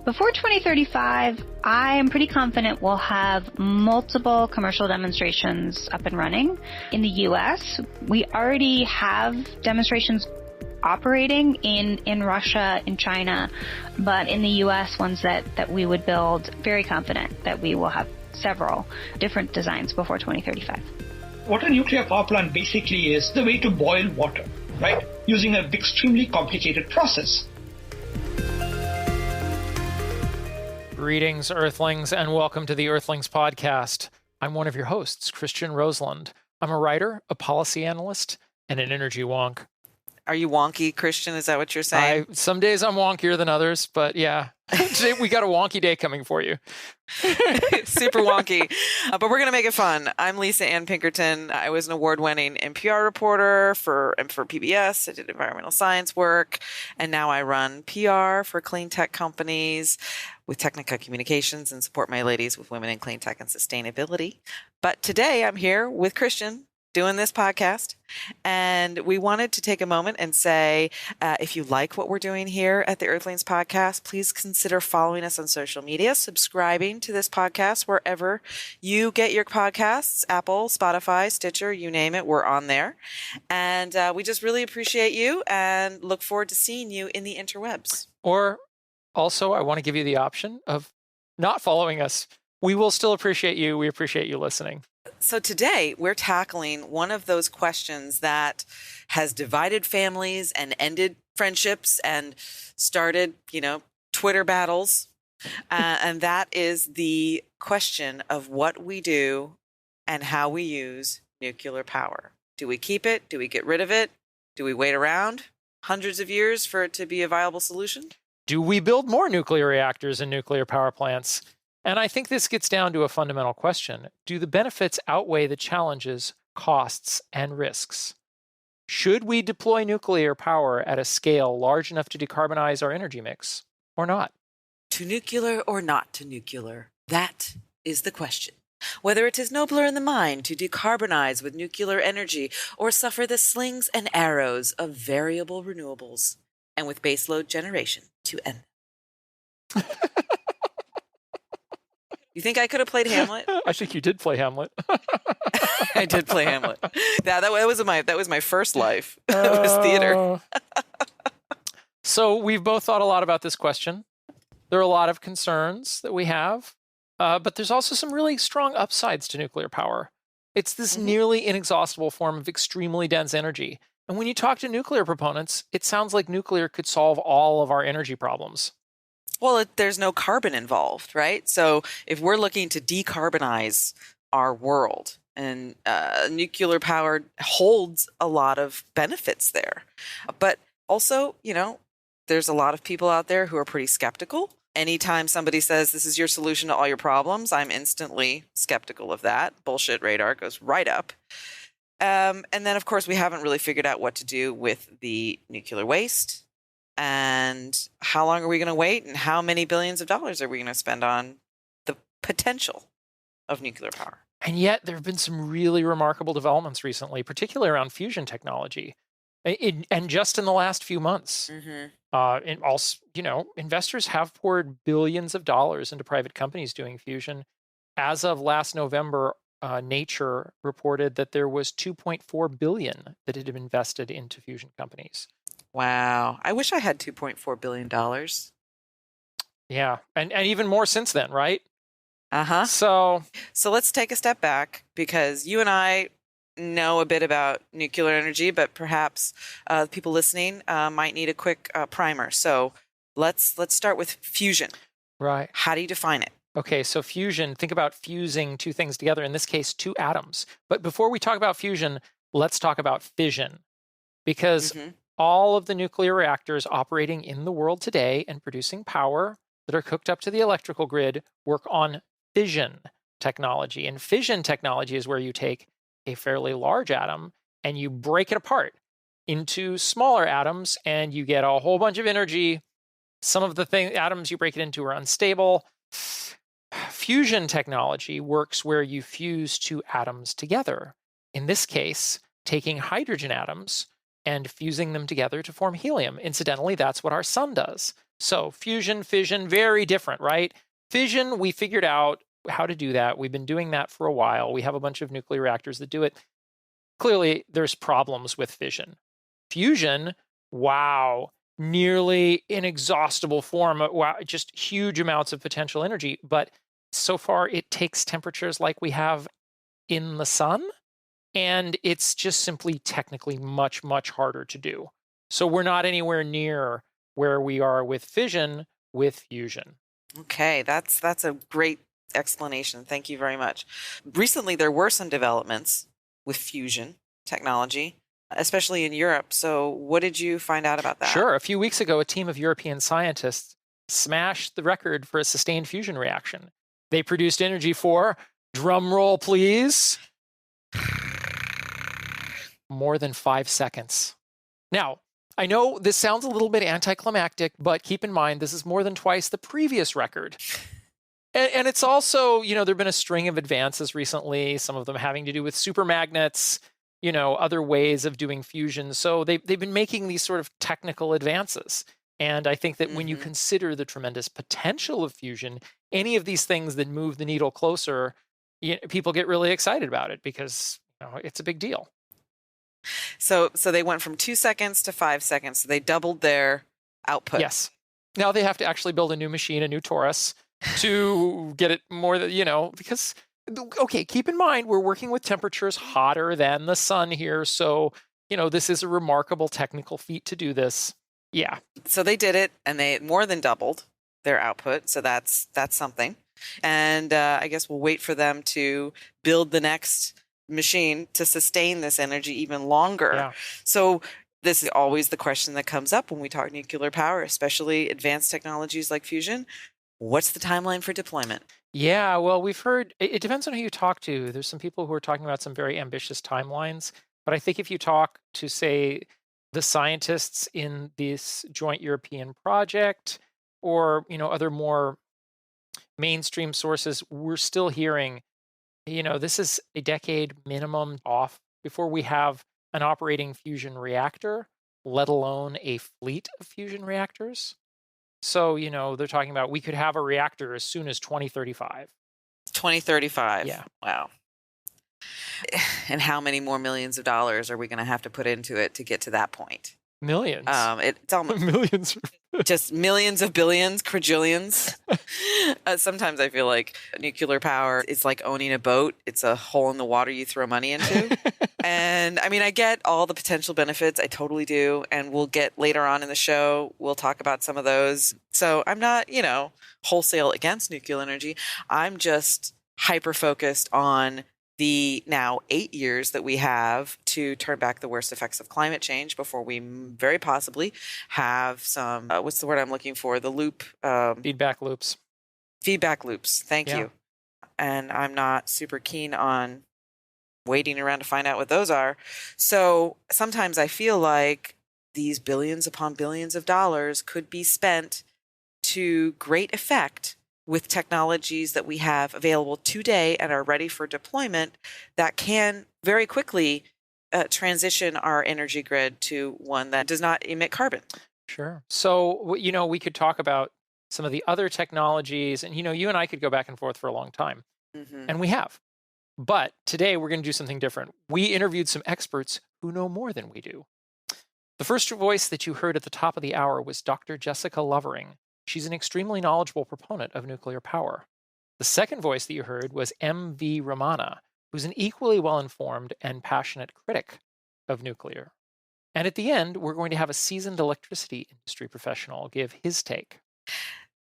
Before 2035, I am pretty confident we'll have multiple commercial demonstrations up and running. In the US, we already have demonstrations operating in Russia, in China, but in the US, ones that we would build, very confident that we will have several different designs before 2035. What a nuclear power plant basically is the way to boil water, right? Using an extremely complicated process. Greetings, Earthlings, and welcome to the Earthlings podcast. I'm one of your hosts, Christian Roseland. I'm a writer, a policy analyst, and an energy wonk. Are you wonky, Christian? Is that what you're saying? Some days I'm wonkier than others, but yeah. Today we got a wonky day coming for you. Super wonky. But we're going to make it fun. I'm Lisa Ann Pinkerton. I was an award-winning NPR reporter for PBS. I did environmental science work. And now I run PR for clean tech companies with Technica Communications and support my ladies with women in clean tech and sustainability. But today I'm here with Christian doing this podcast. And we wanted to take a moment and say, if you like what we're doing here at the Earthlings podcast, please consider following us on social media, subscribing to this podcast wherever you get your podcasts, Apple, Spotify, Stitcher, you name it, we're on there. And we just really appreciate you and look forward to seeing you in the interwebs. Or also, I want to give you the option of not following us. We will still appreciate you. We appreciate you listening. So today we're tackling one of those questions that has divided families and ended friendships and started, Twitter battles. And that is the question of what we do and how we use nuclear power. Do we keep it? Do we get rid of it? Do we wait around hundreds of years for it to be a viable solution? Do we build more nuclear reactors and nuclear power plants? And I think this gets down to a fundamental question. Do the benefits outweigh the challenges, costs, and risks? Should we deploy nuclear power at a scale large enough to decarbonize our energy mix, or not? To nuclear or not to nuclear? That is the question. Whether it is nobler in the mind to decarbonize with nuclear energy or suffer the slings and arrows of variable renewables, and with baseload generation to end. You think I could have played Hamlet? I think you did play Hamlet. I did play Hamlet. That was my first life. It was theater. So we've both thought a lot about this question. There are a lot of concerns that we have, but there's also some really strong upsides to nuclear power. It's this nearly inexhaustible form of extremely dense energy. And when you talk to nuclear proponents, it sounds like nuclear could solve all of our energy problems. Well, there's no carbon involved, right? So if we're looking to decarbonize our world, and nuclear power holds a lot of benefits there. But also, there's a lot of people out there who are pretty skeptical. Anytime somebody says this is your solution to all your problems, I'm instantly skeptical of that. Bullshit radar goes right up. And then, of course, we haven't really figured out what to do with the nuclear waste. And how long are we going to wait? And how many billions of dollars are we going to spend on the potential of nuclear power? And yet there have been some really remarkable developments recently, particularly around fusion technology. And just in the last few months, and also, investors have poured billions of dollars into private companies doing fusion. As of last November, Nature reported that there was $2.4 billion that had been invested into fusion companies. Wow. I wish I had $2.4 billion. Yeah. And even more since then, right? Uh-huh. So let's take a step back, because you and I know a bit about nuclear energy, but perhaps people listening might need a quick primer. So let's start with fusion. Right. How do you define it? Okay, so fusion, think about fusing two things together, in this case, two atoms. But before we talk about fusion, let's talk about fission. Because all of the nuclear reactors operating in the world today and producing power that are hooked up to the electrical grid work on fission technology. And fission technology is where you take a fairly large atom and you break it apart into smaller atoms, and you get a whole bunch of energy. Some of the atoms you break it into are unstable. Fusion technology works where you fuse two atoms together. In this case, taking hydrogen atoms, and fusing them together to form helium. Incidentally, that's what our sun does. So fusion, fission, very different, right? Fission, we figured out how to do that. We've been doing that for a while. We have a bunch of nuclear reactors that do it. Clearly, there's problems with fission. Fusion, wow, nearly inexhaustible form. Wow, just huge amounts of potential energy. But so far, it takes temperatures like we have in the sun, and it's just simply technically much, much harder to do. So we're not anywhere near where we are with fission with fusion. Okay, that's a great explanation. Thank you very much. Recently, there were some developments with fusion technology, especially in Europe. So what did you find out about that? Sure. A few weeks ago, a team of European scientists smashed the record for a sustained fusion reaction. They produced energy for, drum roll please, more than 5 seconds. Now, I know this sounds a little bit anticlimactic, but keep in mind, this is more than twice the previous record. And it's also, there have been a string of advances recently, some of them having to do with supermagnets, other ways of doing fusion. So they've been making these sort of technical advances. And I think that when you consider the tremendous potential of fusion, any of these things that move the needle closer, people get really excited about it because it's a big deal. So they went from 2 seconds to 5 seconds. So they doubled their output. Yes. Now they have to actually build a new machine, a new torus, to get it more than, because, okay, keep in mind, we're working with temperatures hotter than the sun here. So, this is a remarkable technical feat to do this. Yeah. So they did it, and they more than doubled their output. So that's something. And I guess we'll wait for them to build the next machine to sustain this energy even longer. Yeah. So this is always the question that comes up when we talk nuclear power, especially advanced technologies like fusion. What's the timeline for deployment? Yeah, well, we've heard, it depends on who you talk to. There's some people who are talking about some very ambitious timelines. But I think if you talk to, say, the scientists in this joint European project or, other more mainstream sources, we're still hearing, this is a decade minimum off before we have an operating fusion reactor, let alone a fleet of fusion reactors. So, they're talking about we could have a reactor as soon as 2035. 2035. Yeah. Wow. And how many more millions of dollars are we going to have to put into it to get to that point? Millions. It's almost millions. Just millions of billions, quadrillions. Sometimes I feel like nuclear power is like owning a boat. It's a hole in the water you throw money into. And I mean, I get all the potential benefits. I totally do. And we'll get later on in the show, we'll talk about some of those. So I'm not, wholesale against nuclear energy. I'm just hyper-focused on the now 8 years that we have to turn back the worst effects of climate change before we very possibly have some, what's the word I'm looking for? The loop. Feedback loops. Feedback loops. Thank you. And I'm not super keen on waiting around to find out what those are. So sometimes I feel like these billions upon billions of dollars could be spent to great effect with technologies that we have available today and are ready for deployment that can very quickly transition our energy grid to one that does not emit carbon. Sure. So, we could talk about some of the other technologies, and, you and I could go back and forth for a long time, and we have. But today we're going to do something different. We interviewed some experts who know more than we do. The first voice that you heard at the top of the hour was Dr. Jessica Lovering. She's an extremely knowledgeable proponent of nuclear power. The second voice that you heard was M.V. Ramana, who's an equally well-informed and passionate critic of nuclear. And at the end, we're going to have a seasoned electricity industry professional give his take.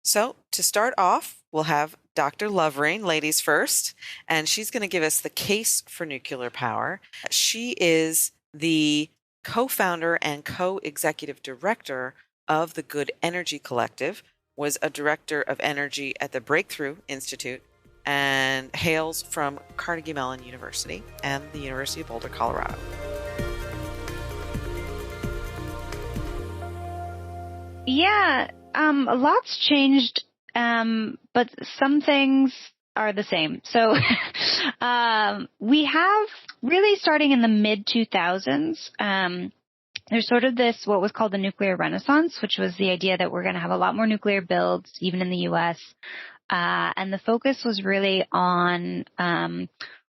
So to start off, we'll have Dr. Lovering, ladies first, and she's going to give us the case for nuclear power. She is the co-founder and co-executive director of the Good Energy Collective, was a director of energy at the Breakthrough Institute, and hails from Carnegie Mellon University and the University of Boulder, Colorado. Yeah, a lot's changed, but some things are the same. So we have really starting in the mid-2000s, there's sort of this, what was called the nuclear renaissance, which was the idea that we're going to have a lot more nuclear builds, even in the U.S. And the focus was really on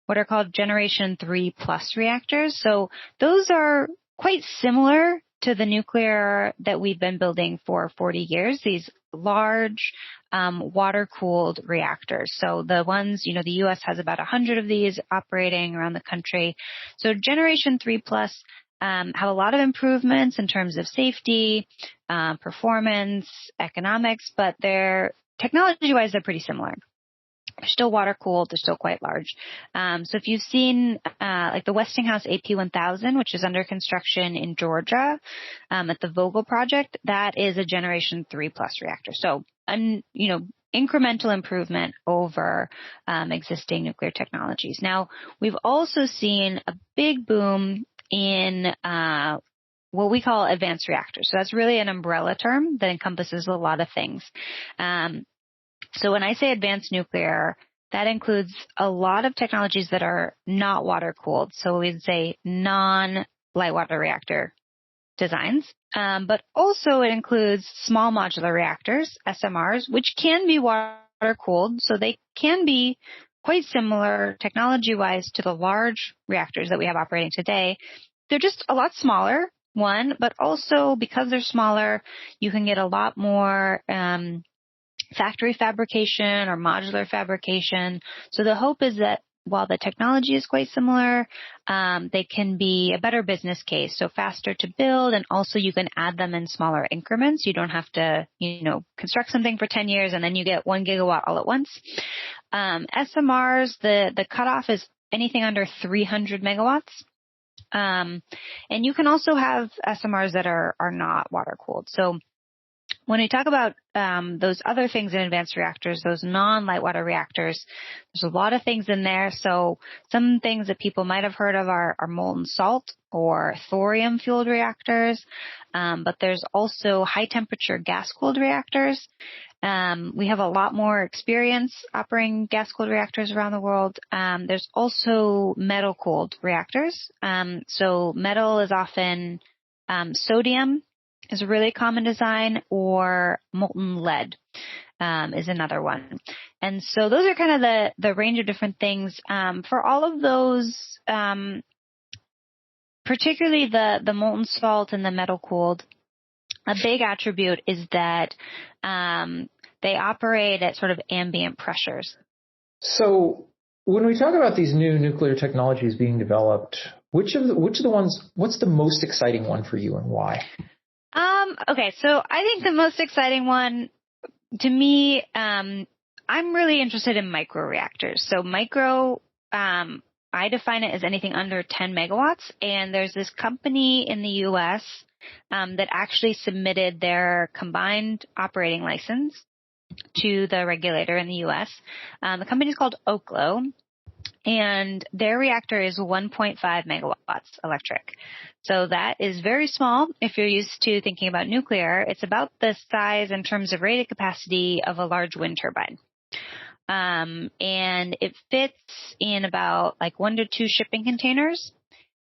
what are called Generation 3 plus reactors. So those are quite similar to the nuclear that we've been building for 40 years, these large water-cooled reactors. So the ones, the U.S. has about 100 of these operating around the country. So Generation 3 plus have a lot of improvements in terms of safety, performance, economics, but technology-wise, they're pretty similar. They're still water-cooled. They're still quite large. So if you've seen like the Westinghouse AP1000, which is under construction in Georgia at the Vogtle project, that is a Generation 3 plus reactor. So, incremental improvement over existing nuclear technologies. Now, we've also seen a big boom in what we call advanced reactors. So that's really an umbrella term that encompasses a lot of things. So when I say advanced nuclear, that includes a lot of technologies that are not water cooled. So we'd say non-light water reactor designs. But also it includes small modular reactors, SMRs, which can be water cooled. So they can be quite similar technology-wise to the large reactors that we have operating today. They're just a lot smaller, one, but also because they're smaller, you can get a lot more factory fabrication or modular fabrication. So the hope is that while the technology is quite similar, they can be a better business case. So faster to build, and also you can add them in smaller increments. You don't have to, construct something for 10 years and then you get 1 gigawatt all at once. SMRs, the cutoff is anything under 300 megawatts. And you can also have SMRs that are not water cooled. So when we talk about those other things in advanced reactors, those non-light water reactors, there's a lot of things in there. So some things that people might have heard of are molten salt or thorium-fueled reactors. But there's also high-temperature gas-cooled reactors. We have a lot more experience operating gas-cooled reactors around the world. There's also metal-cooled reactors. So metal is often sodium is a really common design, or molten lead is another one. And so those are kind of the range of different things. For all of those, particularly the molten salt and the metal cooled, a big attribute is that they operate at sort of ambient pressures. So when we talk about these new nuclear technologies being developed, which of the ones, what's the most exciting one for you and why? Okay, so I think the most exciting one to me, I'm really interested in microreactors. So micro, I define it as anything under 10 megawatts. And there's this company in the U.S. That actually submitted their combined operating license to the regulator in the U.S. The company is called Oklo, and their reactor is 1.5 megawatts electric. So that is very small. If you're used to thinking about nuclear, it's about the size in terms of rated capacity of a large wind turbine. And it fits in about like 1 to 2 shipping containers.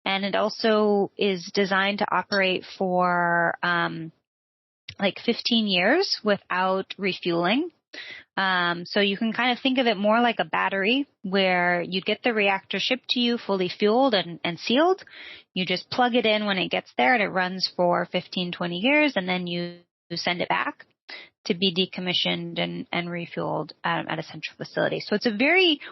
And it also is designed to operate for like 15 years without refueling. So you can kind of think of it more like a battery where you get the reactor shipped to you fully fueled and sealed. You just plug it in when it gets there and it runs for 15, 20 years, and then you send it back to be decommissioned and refueled at a central facility. So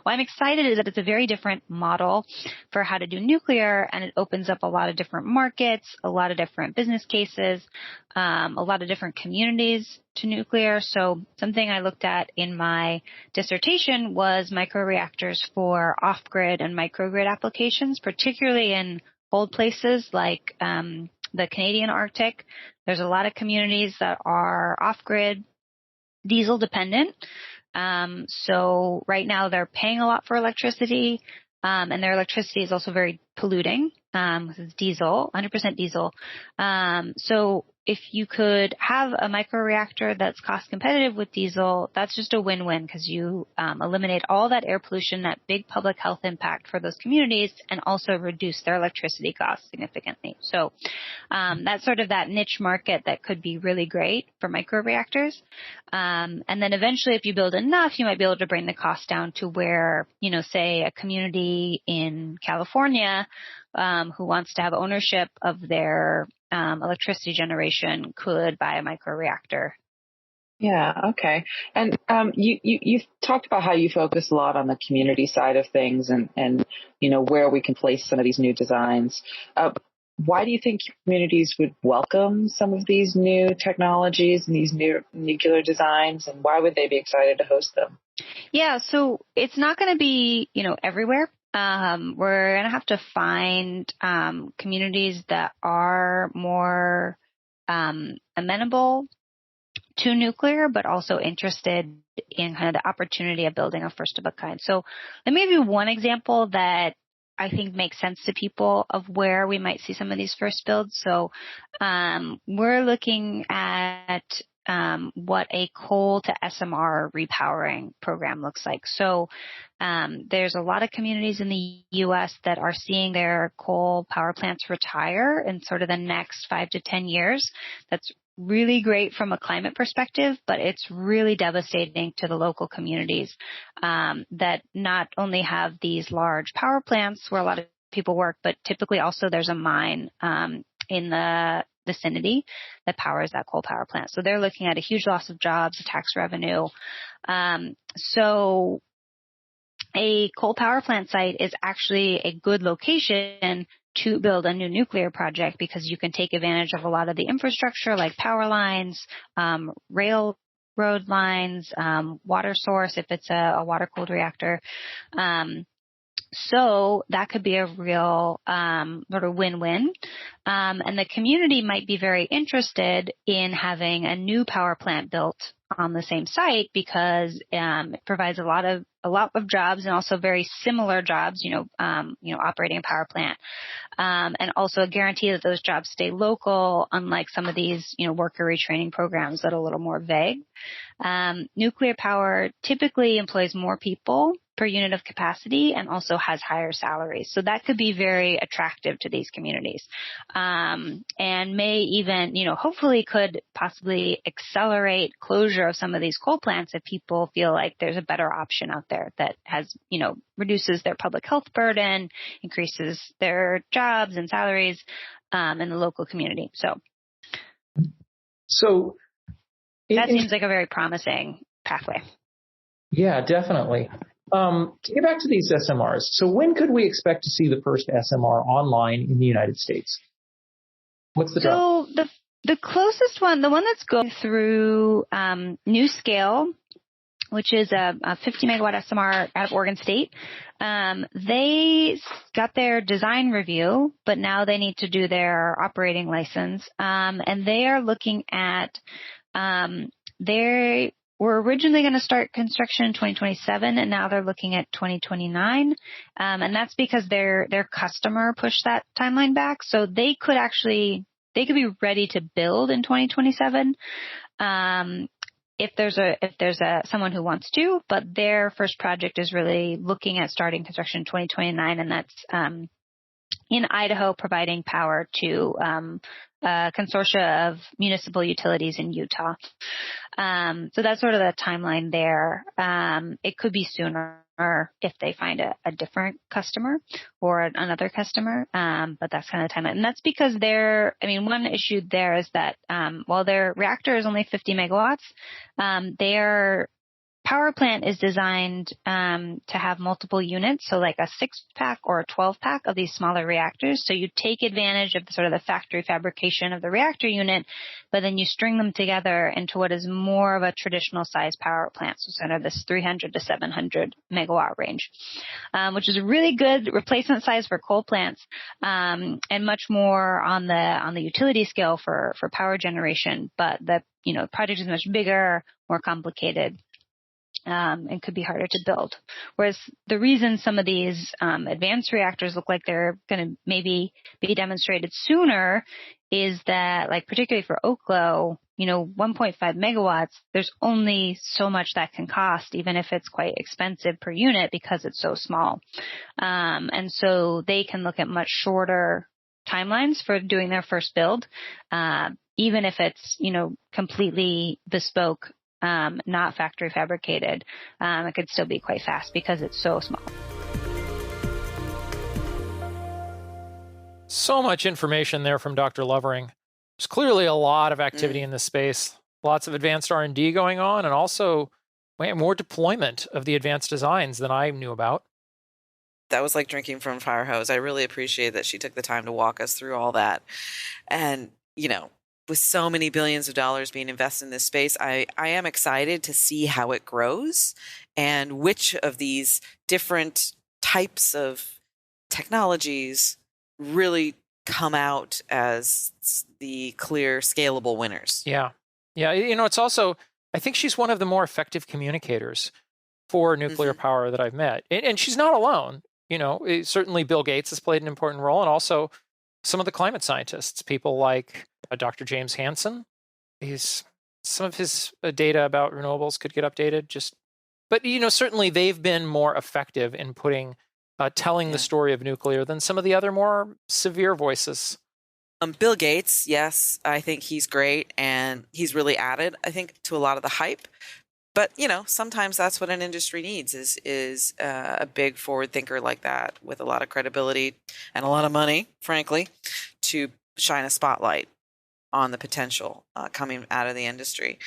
I'm excited is that it's a very different model for how to do nuclear, and it opens up a lot of different markets, a lot of different business cases, a lot of different communities to nuclear. So something I looked at in my dissertation was microreactors for off-grid and microgrid applications, particularly in cold places like the Canadian Arctic. There's a lot of communities that are off-grid, diesel dependent. So right now they're paying a lot for electricity, and their electricity is also very polluting, because it's diesel, 100% diesel. So if you could have a microreactor that's cost competitive with diesel, that's just a win-win because you eliminate all that air pollution, that big public health impact for those communities, and also reduce their electricity costs significantly. So that's sort of that niche market that could be really great for microreactors. And then eventually, if you build enough, you might be able to bring the cost down to where, say a community in California who wants to have ownership of their electricity generation could buy a microreactor. Yeah. Okay. And you've talked about how you focus a lot on the community side of things and where we can place some of these new designs. Why do you think communities would welcome some of these new technologies and these new nuclear designs, and why would they be excited to host them? Yeah, so it's not going to be, everywhere. We're going to have to find communities that are more amenable to nuclear, but also interested in kind of the opportunity of building a first of a kind. So let me give you one example that I think makes sense to people of where we might see some of these first builds. So we're looking at what a coal to SMR repowering program looks like. So there's a lot of communities in the U.S. that are seeing their coal power plants retire in sort of the next 5 to 10 years. That's really great from a climate perspective, but it's really devastating to the local communities that not only have these large power plants where a lot of people work, but typically also there's a mine in the vicinity that powers that coal power plant. So they're looking at a huge loss of jobs, tax revenue. So a coal power plant site is actually a good location to build a new nuclear project because you can take advantage of a lot of the infrastructure like power lines, railroad lines, water source if it's a water-cooled reactor. So that could be a real sort of win-win. And the community might be very interested in having a new power plant built on the same site because it provides a lot of jobs and also very similar jobs, operating a power plant, and also a guarantee that those jobs stay local, unlike some of these, worker retraining programs that are a little more vague. Nuclear power typically employs more people per unit of capacity and also has higher salaries. So that could be very attractive to these communities. And may even, hopefully could possibly accelerate closure of some of these coal plants if people feel like there's a better option out there that has, reduces their public health burden, increases their jobs and salaries in the local community. So that seems like a very promising pathway. Yeah, definitely. To get back to these SMRs, so when could we expect to see the first SMR online in the United States? What's the So the closest one, the one that's going through NuScale, which is a 50 megawatt SMR out of Oregon State, they got their design review, but now they need to do their operating license, and they are looking at We're originally going to start construction in 2027, and now they're looking at 2029. And that's because their customer pushed that timeline back. So they could be ready to build in 2027. If there's someone who wants to, but their first project is really looking at starting construction in 2029, and that's in Idaho, providing power to a consortia of municipal utilities in Utah. So that's sort of the timeline there. It could be sooner if they find a different customer or another customer, but that's kind of the timeline. And that's because one issue there is that while their reactor is only 50 megawatts, their power plant is designed to have multiple units, so like a 6-pack or a 12-pack of these smaller reactors. So you take advantage of the factory fabrication of the reactor unit, but then you string them together into what is more of a traditional size power plant, so sort of this 300 to 700 megawatt range, which is a really good replacement size for coal plants, and much more on the utility scale for power generation. But the project is much bigger, more complicated. and could be harder to build. Whereas the reason some of these advanced reactors look like they're going to maybe be demonstrated sooner is that, like particularly for Oklo, 1.5 megawatts, there's only so much that can cost, even if it's quite expensive per unit because it's so small. And so they can look at much shorter timelines for doing their first build, even if it's, completely bespoke, not factory fabricated. It could still be quite fast because it's so small. So much information there from Dr. Lovering. There's clearly a lot of activity in this space, lots of advanced R&D going on, and also more deployment of the advanced designs than I knew about. That was like drinking from a fire hose. I really appreciate that she took the time to walk us through all that. And, with so many billions of dollars being invested in this space, I am excited to see how it grows and which of these different types of technologies really come out as the clear, scalable winners. Yeah. Yeah. It's also, I think she's one of the more effective communicators for nuclear power that I've met. And she's not alone. Certainly Bill Gates has played an important role, and also some of the climate scientists, people like Dr. James Hansen. Some of his data about renewables could get updated. But certainly they've been more effective in telling the story of nuclear than some of the other more severe voices. Bill Gates, yes, I think he's great, and he's really added, I think, to a lot of the hype. But sometimes that's what an industry needs is a big forward thinker like that with a lot of credibility and a lot of money, frankly, to shine a spotlight on the potential coming out of the industry.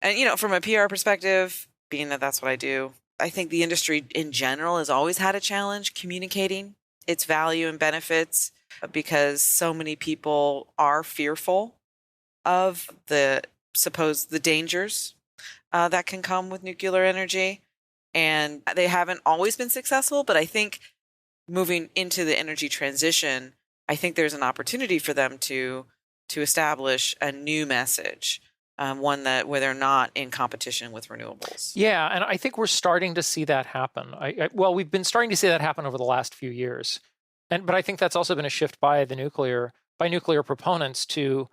And from a PR perspective, being that that's what I do, I think the industry in general has always had a challenge communicating its value and benefits because so many people are fearful of the dangers that can come with nuclear energy. And they haven't always been successful, but I think moving into the energy transition, I think there's an opportunity for them to establish a new message, one where they're not in competition with renewables. Yeah, and I think we're starting to see that happen. We've been starting to see that happen over the last few years, but I think that's also been a shift by nuclear proponents to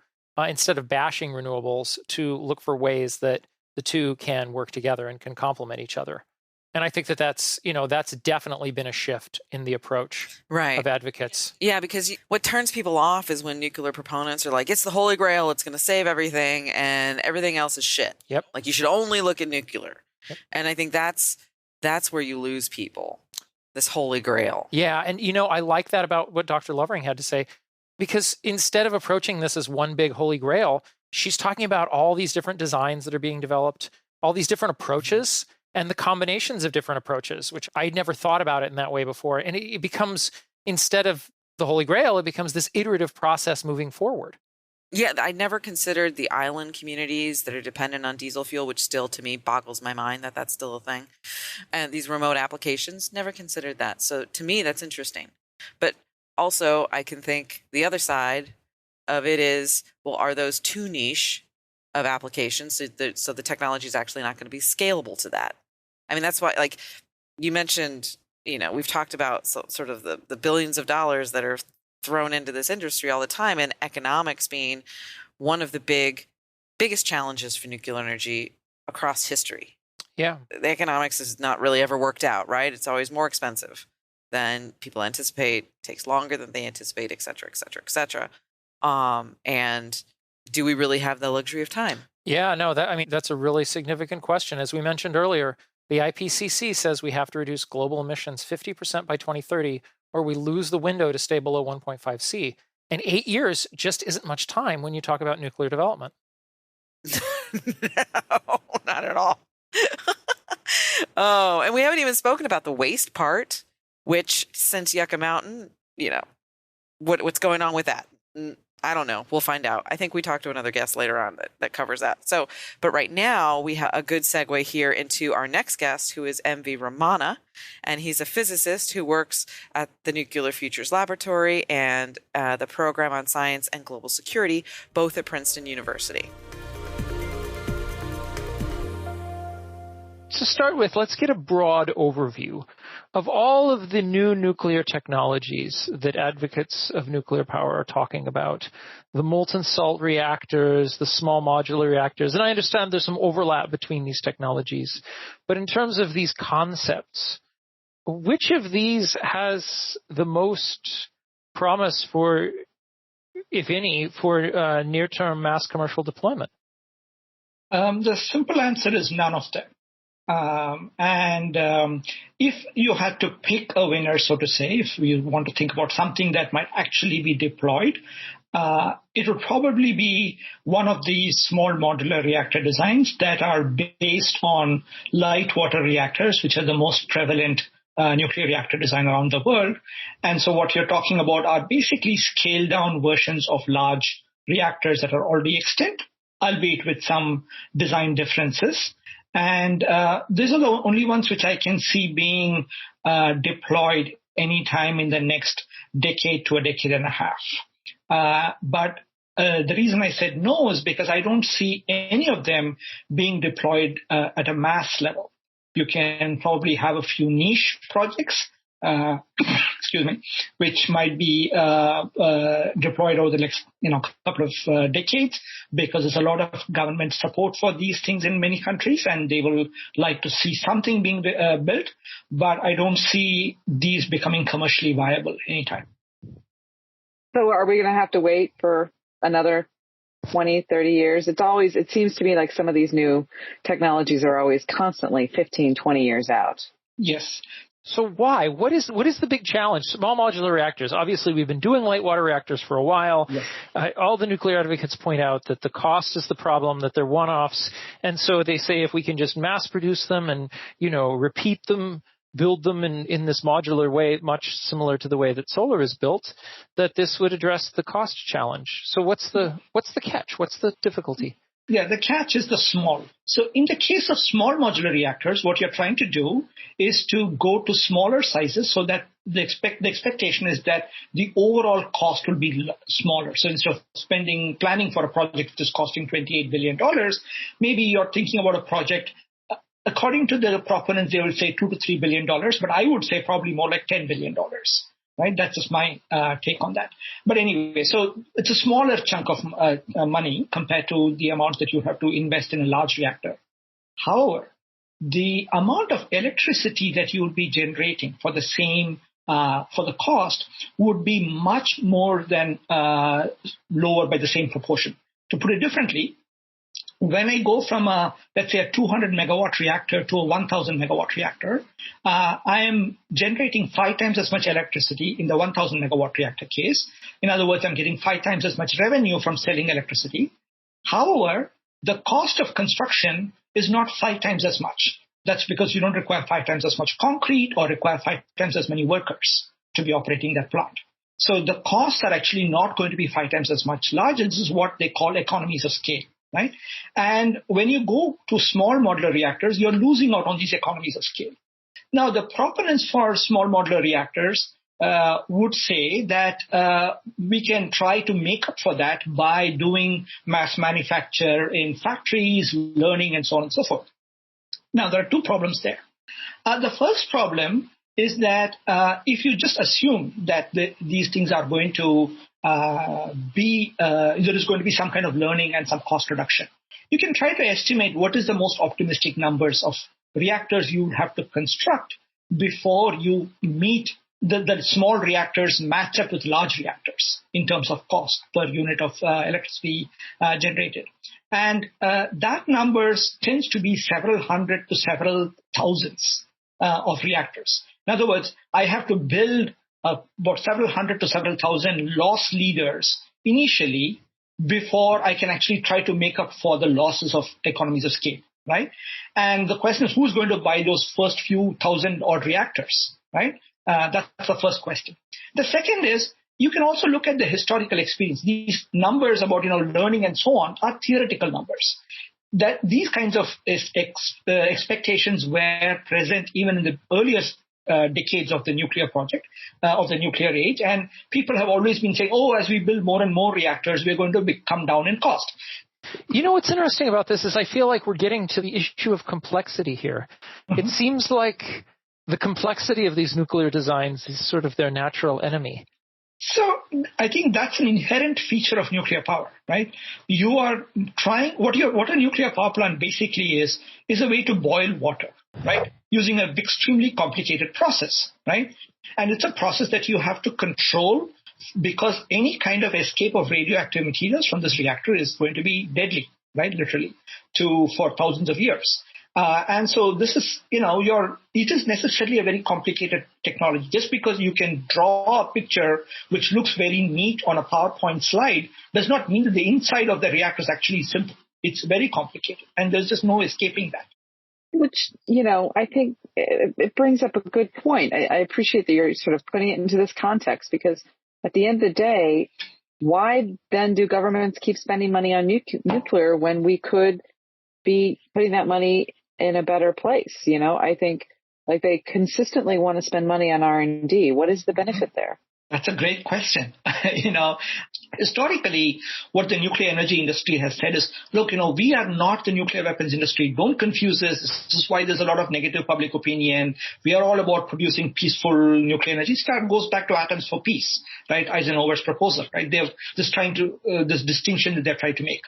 instead of bashing renewables, to look for ways that the two can work together and can complement each other. And I think that's definitely been a shift in the approach of advocates. Yeah, because what turns people off is when nuclear proponents are like, it's the holy grail, it's going to save everything, and everything else is shit. Yep. Like, you should only look at nuclear. Yep. And I think that's where you lose people, this holy grail. Yeah, and I like that about what Dr. Lovering had to say, because instead of approaching this as one big holy grail, she's talking about all these different designs that are being developed, all these different approaches, and the combinations of different approaches, which I'd never thought about it in that way before. And it becomes, instead of the Holy Grail, it becomes this iterative process moving forward. Yeah, I never considered the island communities that are dependent on diesel fuel, which still, to me, boggles my mind that that's still a thing. And these remote applications, never considered that. So to me, that's interesting. But also, I can think the other side of it is, well, are those too niche of applications? So the technology is actually not going to be scalable to that. I mean, that's why, like you mentioned, we've talked about sort of the billions of dollars that are thrown into this industry all the time, and economics being one of the biggest challenges for nuclear energy across history. Yeah. The economics has not really ever worked out, right? It's always more expensive than people anticipate, takes longer than they anticipate, et cetera, et cetera, et cetera. And do we really have the luxury of time? Yeah, no, that's a really significant question. As we mentioned earlier, the IPCC says we have to reduce global emissions 50% by 2030, or we lose the window to stay below 1.5 C. And 8 years just isn't much time when you talk about nuclear development. No, not at all. Oh, and we haven't even spoken about the waste part, which since Yucca Mountain, what's going on with that? I don't know. We'll find out. I think we talked to another guest later on that covers that. So, but right now we have a good segue here into our next guest, who is MV Ramana, and he's a physicist who works at the Nuclear Futures Laboratory and the Program on Science and Global Security, both at Princeton University. to start with, let's get a broad overview of all of the new nuclear technologies that advocates of nuclear power are talking about. The molten salt reactors, the small modular reactors, and I understand there's some overlap between these technologies. But in terms of these concepts, which of these has the most promise for, if any, for near-term mass commercial deployment? The simple answer is none of them. If you had to pick a winner, so to say, if you want to think about something that might actually be deployed, it would probably be one of these small modular reactor designs that are based on light water reactors, which are the most prevalent nuclear reactor design around the world. And so what you're talking about are basically scaled down versions of large reactors that are already extant, albeit with some design differences. And these are the only ones which I can see being deployed anytime in the next decade to a decade and a half. But the reason I said no is because I don't see any of them being deployed at a mass level. You can probably have a few niche projects, which might be deployed over the next couple of decades, because there's a lot of government support for these things in many countries, and they will like to see something being built. But I don't see these becoming commercially viable anytime. So are we going to have to wait for another 20, 30 years? It seems to me like some of these new technologies are always constantly 15, 20 years out. Yes. So why? What is the big challenge? Small modular reactors. Obviously, we've been doing light water reactors for a while. Yes. All the nuclear advocates point out that the cost is the problem, that they're one-offs. And so they say if we can just mass produce them and, repeat them, build them in this modular way, much similar to the way that solar is built, that this would address the cost challenge. So what's the catch? What's the difficulty? Yeah, the catch is the small. So in the case of small modular reactors, what you're trying to do is to go to smaller sizes so that the expectation is that the overall cost will be smaller. So instead of planning for a project that is costing $28 billion, maybe you're thinking about a project. According to the proponents, they will say $2 to $3 billion, but I would say probably more like $10 billion. Right? That's just my take on that. But anyway, so it's a smaller chunk of money compared to the amount that you have to invest in a large reactor. However, the amount of electricity that you would be generating for the same for the cost would be much more than lower by the same proportion. To put it differently, when I go from let's say a 200 megawatt reactor to a 1000 megawatt reactor, I am generating 5 times as much electricity in the 1000 megawatt reactor case. In other words, I'm getting 5 times as much revenue from selling electricity. However, the cost of construction is not 5 times as much. That's because you don't require 5 times as much concrete or require 5 times as many workers to be operating that plant. So the costs are actually not going to be 5 times as much large. And this is what they call economies of scale. Right? And when you go to small modular reactors, you're losing out on these economies of scale. Now, the proponents for small modular reactors would say that we can try to make up for that by doing mass manufacture in factories, learning, and so on and so forth. Now, there are 2 problems there. The first problem is that if you just assume that these things are going to there is going to be some kind of learning and some cost reduction, you can try to estimate what is the most optimistic numbers of reactors you have to construct before you meet the small reactors match up with large reactors in terms of cost per unit of electricity generated. And that numbers tends to be several hundred to several thousands of reactors. In other words, I have to build about several hundred to several thousand loss leaders initially before I can actually try to make up for the losses of economies of scale, right? And the question is, who's going to buy those first few thousand odd reactors, right? That's the first question. The second is, you can also look at the historical experience. These numbers about learning and so on are theoretical numbers. That these kinds of expectations were present even in the earliest decades of the nuclear project, of the nuclear age. And people have always been saying, as we build more and more reactors, we're going to come down in cost. What's interesting about this is I feel like we're getting to the issue of complexity here. it seems like the complexity of these nuclear designs is sort of their natural enemy. So I think that's an inherent feature of nuclear power, right? You are trying, what a nuclear power plant basically is a way to boil water, right? Using an extremely complicated process, right? And it's a process that you have to control because any kind of escape of radioactive materials from this reactor is going to be deadly, right? Literally, for thousands of years. And so this is, it is necessarily a very complicated technology. Just because you can draw a picture which looks very neat on a PowerPoint slide does not mean that the inside of the reactor is actually simple. It's very complicated, and there's just no escaping that. Which, I think it brings up a good point. I appreciate that you're sort of putting it into this context, because at the end of the day, why then do governments keep spending money on nuclear when we could be putting that money in a better place? I think they consistently want to spend money on R&D. What is the benefit there? That's a great question. Historically, what the nuclear energy industry has said is, look, we are not the nuclear weapons industry. Don't confuse this. This is why there's a lot of negative public opinion. We are all about producing peaceful nuclear energy. It goes back to Atoms for Peace, right? Eisenhower's proposal, right? They're just trying to, this distinction that they're trying to make.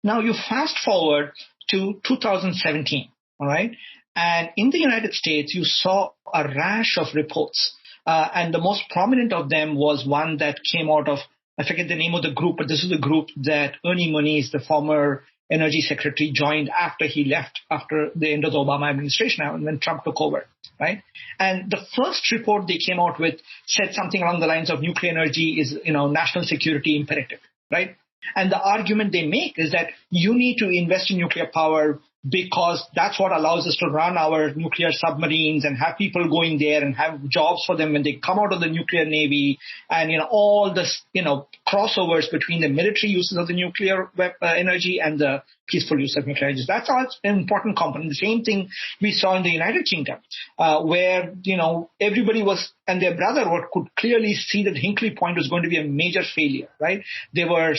Now you fast forward to 2017, all right? And in the United States, you saw a rash of reports. And the most prominent of them was one that came out of, I forget the name of the group, but this is the group that Ernie Moniz, the former energy secretary, joined after he left, after the end of the Obama administration, and when Trump took over, right? And the first report they came out with said something along the lines of nuclear energy is, national security imperative, right? And the argument they make is that you need to invest in nuclear power because that's what allows us to run our nuclear submarines and have people going there and have jobs for them when they come out of the nuclear navy, and all this crossovers between the military uses of the nuclear energy and the peaceful use of nuclear energy. That's an important component. The same thing we saw in the United Kingdom, where everybody was, and their brother could clearly see that Hinkley Point was going to be a major failure, right? They were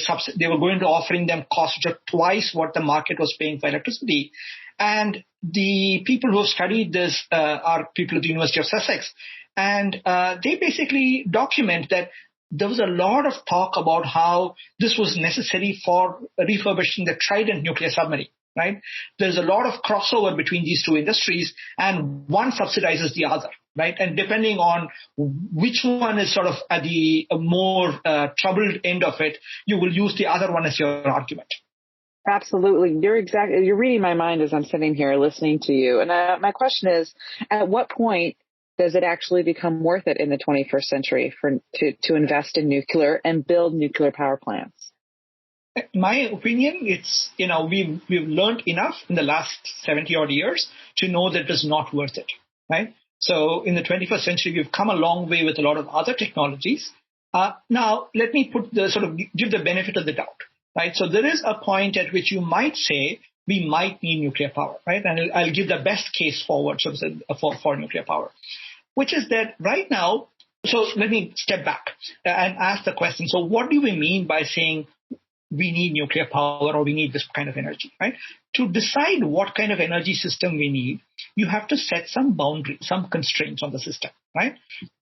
going to offering them costs just twice what the market was paying for electricity. And the people who have studied this are people at the University of Sussex. And they basically document that there was a lot of talk about how this was necessary for refurbishing the Trident nuclear submarine, right? There's a lot of crossover between these two industries, and one subsidizes the other, right? And depending on which one is sort of at the more troubled end of it, you will use the other one as your argument. Absolutely. You're reading my mind as I'm sitting here listening to you. And my question is, at what point does it actually become worth it in the 21st century to invest in nuclear and build nuclear power plants? In my opinion, it's, we've learned enough in the last 70 odd years to know that it's not worth it, right? So in the 21st century, we've come a long way with a lot of other technologies. Now, let me give the benefit of the doubt, right? So there is a point at which you might say we might need nuclear power, right? And I'll give the best case forward for nuclear power, which is that right now, so let me step back and ask the question. So what do we mean by saying we need nuclear power or we need this kind of energy, right? To decide what kind of energy system we need, you have to set some boundaries, some constraints on the system, right?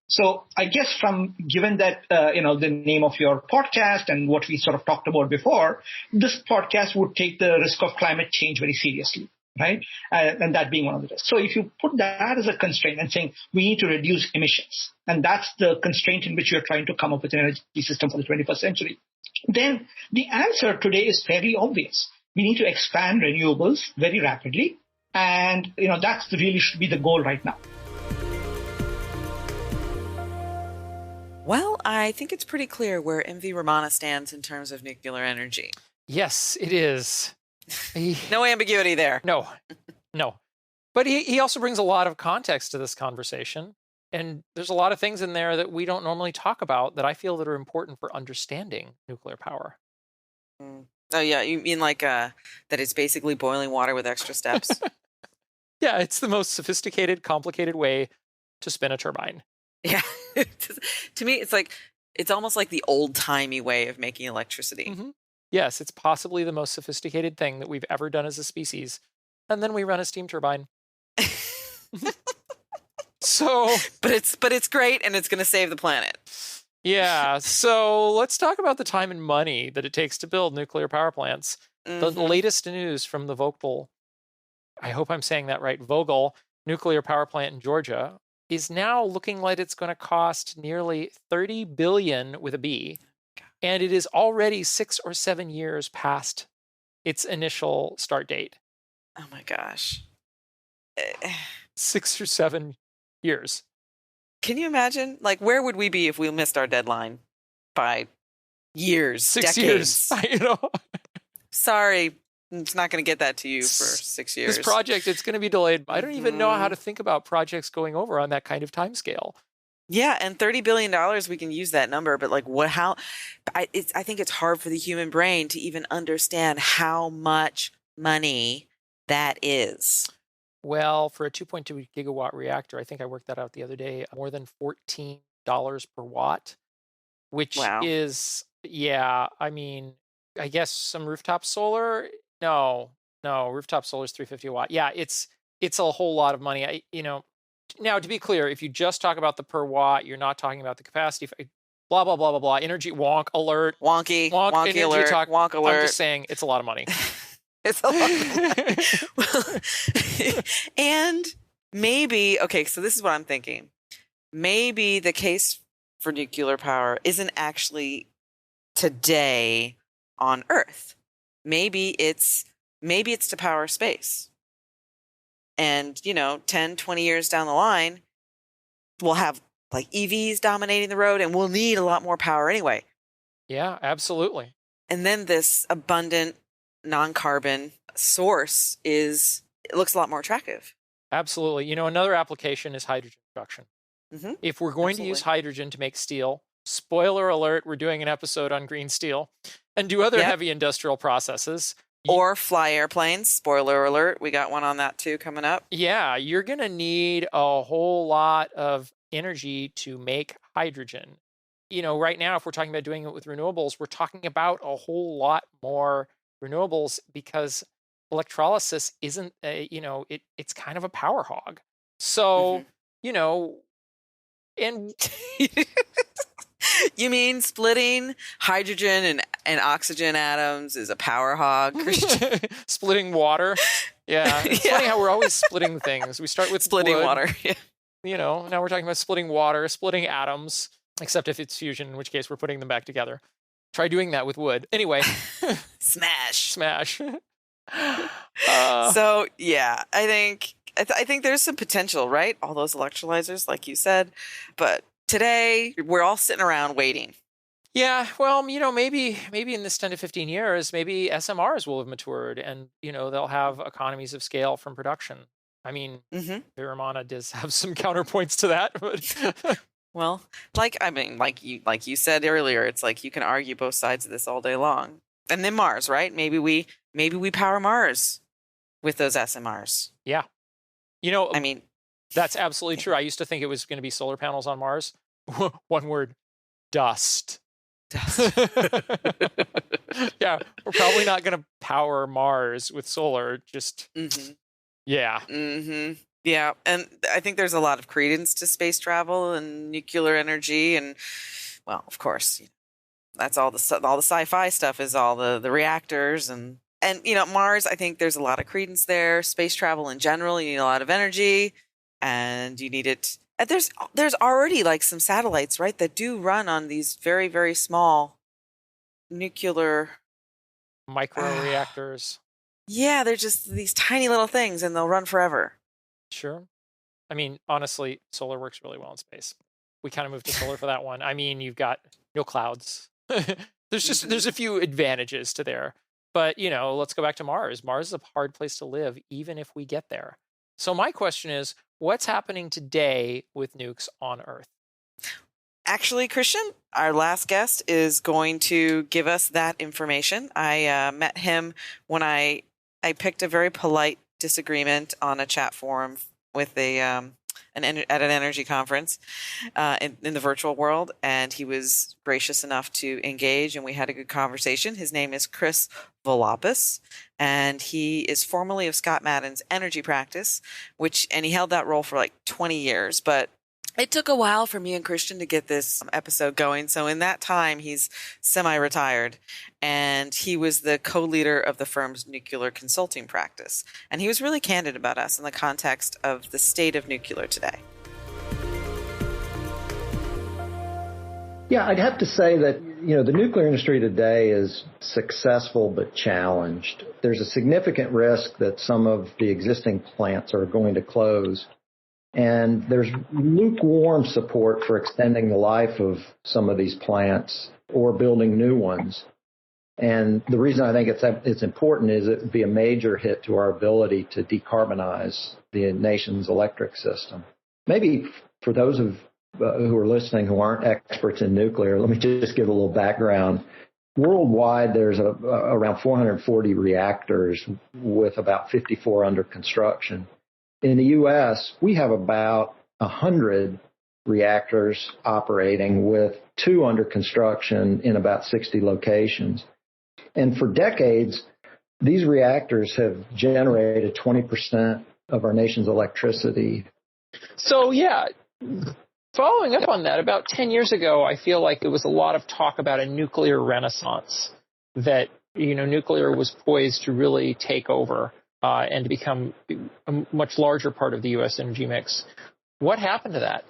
So I guess given that, the name of your podcast and what we sort of talked about before, this podcast would take the risk of climate change very seriously, right? And that being one of the risks. So if you put that as a constraint and saying we need to reduce emissions, and that's the constraint in which you're trying to come up with an energy system for the 21st century, then the answer today is fairly obvious. We need to expand renewables very rapidly. And, that's really should be the goal right now. Well, I think it's pretty clear where MV Ramana stands in terms of nuclear energy. Yes, it is. No ambiguity there. No. But he also brings a lot of context to this conversation. And there's a lot of things in there that we don't normally talk about that I feel that are important for understanding nuclear power. Oh, yeah. You mean that it's basically boiling water with extra steps? Yeah, it's the most sophisticated, complicated way to spin a turbine. Yeah. To me, it's almost like the old-timey way of making electricity. Mm-hmm. Yes, it's possibly the most sophisticated thing that we've ever done as a species. And then we run a steam turbine. So, but it's great, and it's going to save the planet. Yeah. So let's talk about the time and money that it takes to build nuclear power plants. The latest news from the Vogtle, I hope I'm saying that right, Vogtle nuclear power plant in Georgia is now looking like it's going to cost nearly $30 billion with a B, and it is already 6 or 7 years past its initial start date. Oh my gosh. 6 or 7 years. Can you imagine? Like, where would we be if we missed our deadline by years, 6 decades? years. Sorry, it's not going to get that to you for 6 years. This project, it's going to be delayed. I don't even know how to think about projects going over on that kind of time scale. Yeah, and $30 billion, we can use that number, but like I think it's hard for the human brain to even understand how much money that is. Well, for a 2.2 gigawatt reactor, I think I worked that out the other day, more than $14 per watt, which is, I mean, I guess some rooftop solar. No, rooftop solar is 350 watt. Yeah, it's a whole lot of money. Now, to be clear, if you just talk about the per watt, you're not talking about the capacity. Blah, blah, blah, blah, blah. Energy wonk alert. Wonky alert. Talk, wonk alert. I'm just saying it's a lot of money. It's a lot of money. And maybe, okay, so this is what I'm thinking. Maybe the case for nuclear power isn't actually today on Earth. Maybe it's to power space. And, 10, 20 years down the line, we'll have like EVs dominating the road and we'll need a lot more power anyway. Yeah, absolutely. And then this abundant non-carbon source looks a lot more attractive. Absolutely. Another application is hydrogen production. Mm-hmm. If we're going to use hydrogen to make steel, spoiler alert, we're doing an episode on green steel, and do other heavy industrial processes. Or fly airplanes. Spoiler alert. We got one on that too coming up. Yeah, you're going to need a whole lot of energy to make hydrogen. Right now, if we're talking about doing it with renewables, we're talking about a whole lot more renewables because electrolysis isn't, it's kind of a power hog. So, and you mean splitting hydrogen and oxygen atoms is a power hog, Christian? Splitting water. Yeah. It's funny how we're always splitting things. We start with splitting wood, water. Yeah. Now we're talking about splitting water, splitting atoms, except if it's fusion, in which case we're putting them back together. Try doing that with wood. Anyway. Smash. So, yeah, I think there's some potential, right? All those electrolyzers, like you said. But today, we're all sitting around waiting. Yeah, well, maybe in this 10 to 15 years, maybe SMRs will have matured and, they'll have economies of scale from production. I mean, Ramana does have some counterpoints to that. But well, like you said earlier, it's like you can argue both sides of this all day long. And then Mars, right? Maybe we power Mars with those SMRs. Yeah. I mean, that's absolutely true. I used to think it was going to be solar panels on Mars. One word, dust. Yeah, we're probably not going to power Mars with solar. Just, yeah. Mm-hmm. Yeah, and I think there's a lot of credence to space travel and nuclear energy. And, well, of course, that's all the sci-fi stuff is all the reactors and Mars. I think there's a lot of credence there. Space travel in general, you need a lot of energy, and you need it. And there's already like some satellites, right, that do run on these very, very small nuclear micro-reactors. Yeah, they're just these tiny little things, and they'll run forever. Sure. I mean, honestly, solar works really well in space. We kind of moved to solar for that one. I mean, you've got no clouds. There's a few advantages to there. But, let's go back to Mars. Mars is a hard place to live, even if we get there. So my question is, what's happening today with nukes on Earth? Actually, Christian, our last guest is going to give us that information. I met him when I picked a very polite disagreement on a chat forum with a at an energy conference in the virtual world, and he was gracious enough to engage, and we had a good conversation. His name is Chris Vlahoplus, and he is formerly of Scott Maddan's energy practice, and he held that role for like 20 years, but it took a while for me and Christian to get this episode going. So in that time, he's semi-retired, and he was the co-leader of the firm's nuclear consulting practice. And he was really candid about us in the context of the state of nuclear today. Yeah, I'd have to say that, the nuclear industry today is successful but challenged. There's a significant risk that some of the existing plants are going to close. And there's lukewarm support for extending the life of some of these plants or building new ones. And the reason I think it's important is it would be a major hit to our ability to decarbonize the nation's electric system. Maybe for those who are listening who aren't experts in nuclear, let me just give a little background. Worldwide, there's around 440 reactors with about 54 under construction. In the U.S., we have about 100 reactors operating with 2 under construction in about 60 locations. And for decades, these reactors have generated 20% of our nation's electricity. So, yeah, following up on that, about 10 years ago, I feel like there was a lot of talk about a nuclear renaissance, that, nuclear was poised to really take over. And to become a much larger part of the U.S. energy mix. What happened to that?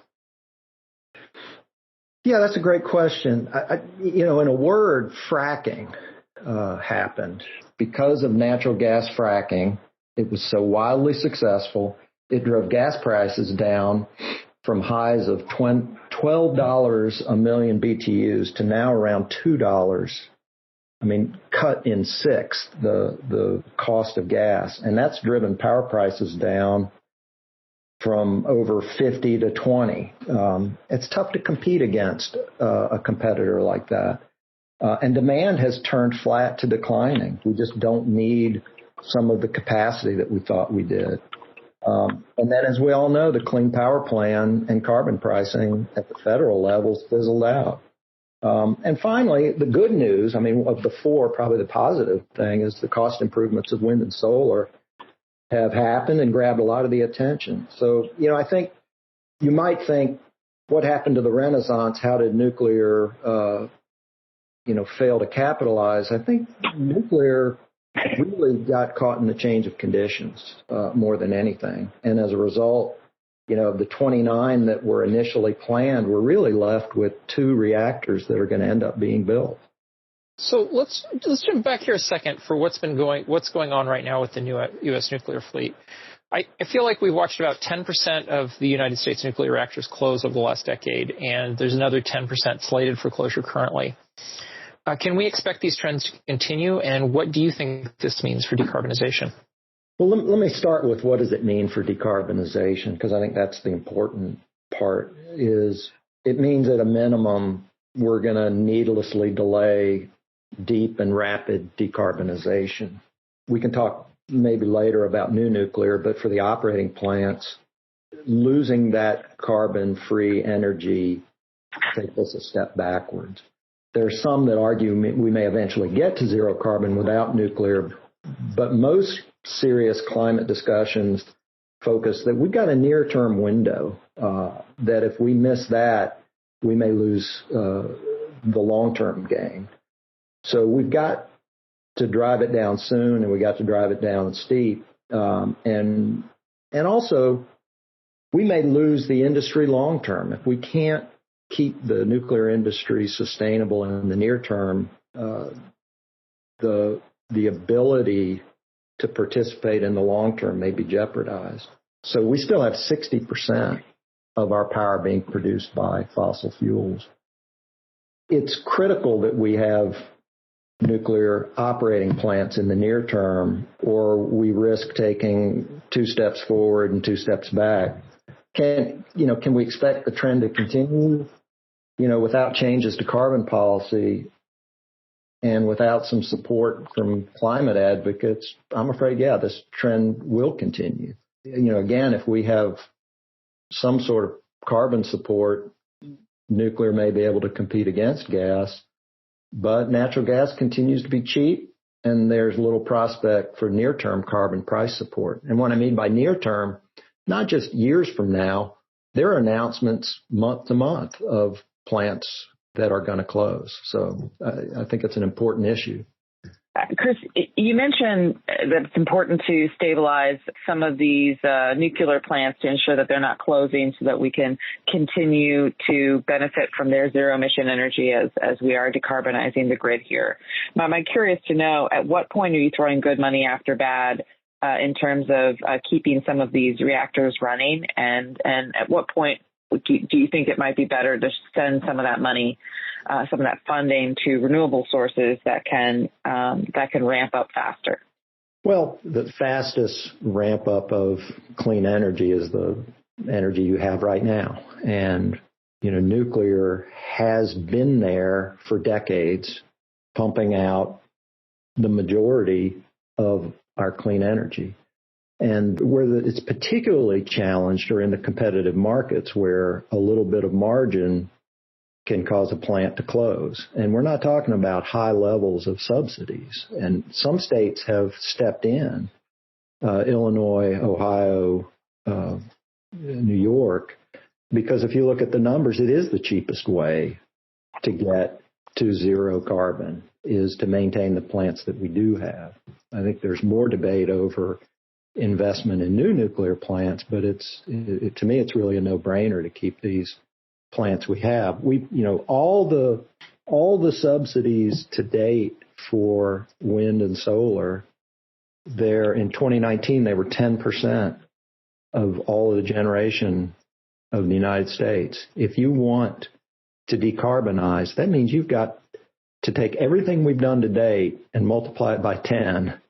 Yeah, that's a great question. In a word, fracking happened. Because of natural gas fracking, it was so wildly successful, it drove gas prices down from highs of $12 a million BTUs to now around $2. Cut in sixth the cost of gas. And that's driven power prices down from over 50 to 20. It's tough to compete against a competitor like that. And demand has turned flat to declining. We just don't need some of the capacity that we thought we did. And then, as we all know, the Clean Power Plan and carbon pricing at the federal level fizzled out. And finally, the good news, of the 4, probably the positive thing is the cost improvements of wind and solar have happened and grabbed a lot of the attention. So, I think you might think, what happened to the Renaissance? How did nuclear, fail to capitalize? I think nuclear really got caught in the change of conditions more than anything. And as a result, the 29 that were initially planned, we're really left with 2 reactors that are going to end up being built. So let's jump back here a second for what's going on right now with the new U.S. nuclear fleet. I feel like we've watched about 10% of the United States nuclear reactors close over the last decade, and there's another 10% slated for closure currently. Can we expect these trends to continue, and what do you think this means for decarbonization? Well, let me start with what does it mean for decarbonization, because I think that's the important part. Is it means at a minimum we're going to needlessly delay deep and rapid decarbonization. We can talk maybe later about new nuclear, but for the operating plants, losing that carbon-free energy takes us a step backwards. There are some that argue we may eventually get to zero carbon without nuclear, but most serious climate discussions focus that we've got a near-term window, that if we miss that, we may lose the long-term gain. So we've got to drive it down soon, and we got to drive it down steep. And also, we may lose the industry long-term. If we can't keep the nuclear industry sustainable in the near term, the ability to participate in the long term may be jeopardized. So we still have 60% of our power being produced by fossil fuels. It's critical that we have nuclear operating plants in the near term, or we risk taking 2 steps forward and 2 steps back. Can we expect the trend to continue, without changes to carbon policy and without some support from climate advocates? I'm afraid, this trend will continue. Again, if we have some sort of carbon support, nuclear may be able to compete against gas, but natural gas continues to be cheap, and there's little prospect for near-term carbon price support. And what I mean by near-term, not just years from now, there are announcements month to month of plants that are going to close. So I think it's an important issue. Chris, you mentioned that it's important to stabilize some of these nuclear plants to ensure that they're not closing so that we can continue to benefit from their zero-emission energy as we are decarbonizing the grid here. Now, I'm curious to know, at what point are you throwing good money after bad in terms of keeping some of these reactors running? And at what point do you think it might be better to send some of that money, some of that funding to renewable sources that can ramp up faster? Well, the fastest ramp up of clean energy is the energy you have right now. And, nuclear has been there for decades, pumping out the majority of our clean energy. And where it's particularly challenged are in the competitive markets where a little bit of margin can cause a plant to close. And we're not talking about high levels of subsidies. And some states have stepped in, Illinois, Ohio, New York, because if you look at the numbers, it is the cheapest way to get to zero carbon is to maintain the plants that we do have. I think there's more debate over investment in new nuclear plants, but to me, it's really a no-brainer to keep these plants we have. All the subsidies to date for wind and solar, in 2019, they were 10% of all of the generation of the United States. If you want to decarbonize, that means you've got to take everything we've done to date and multiply it by 10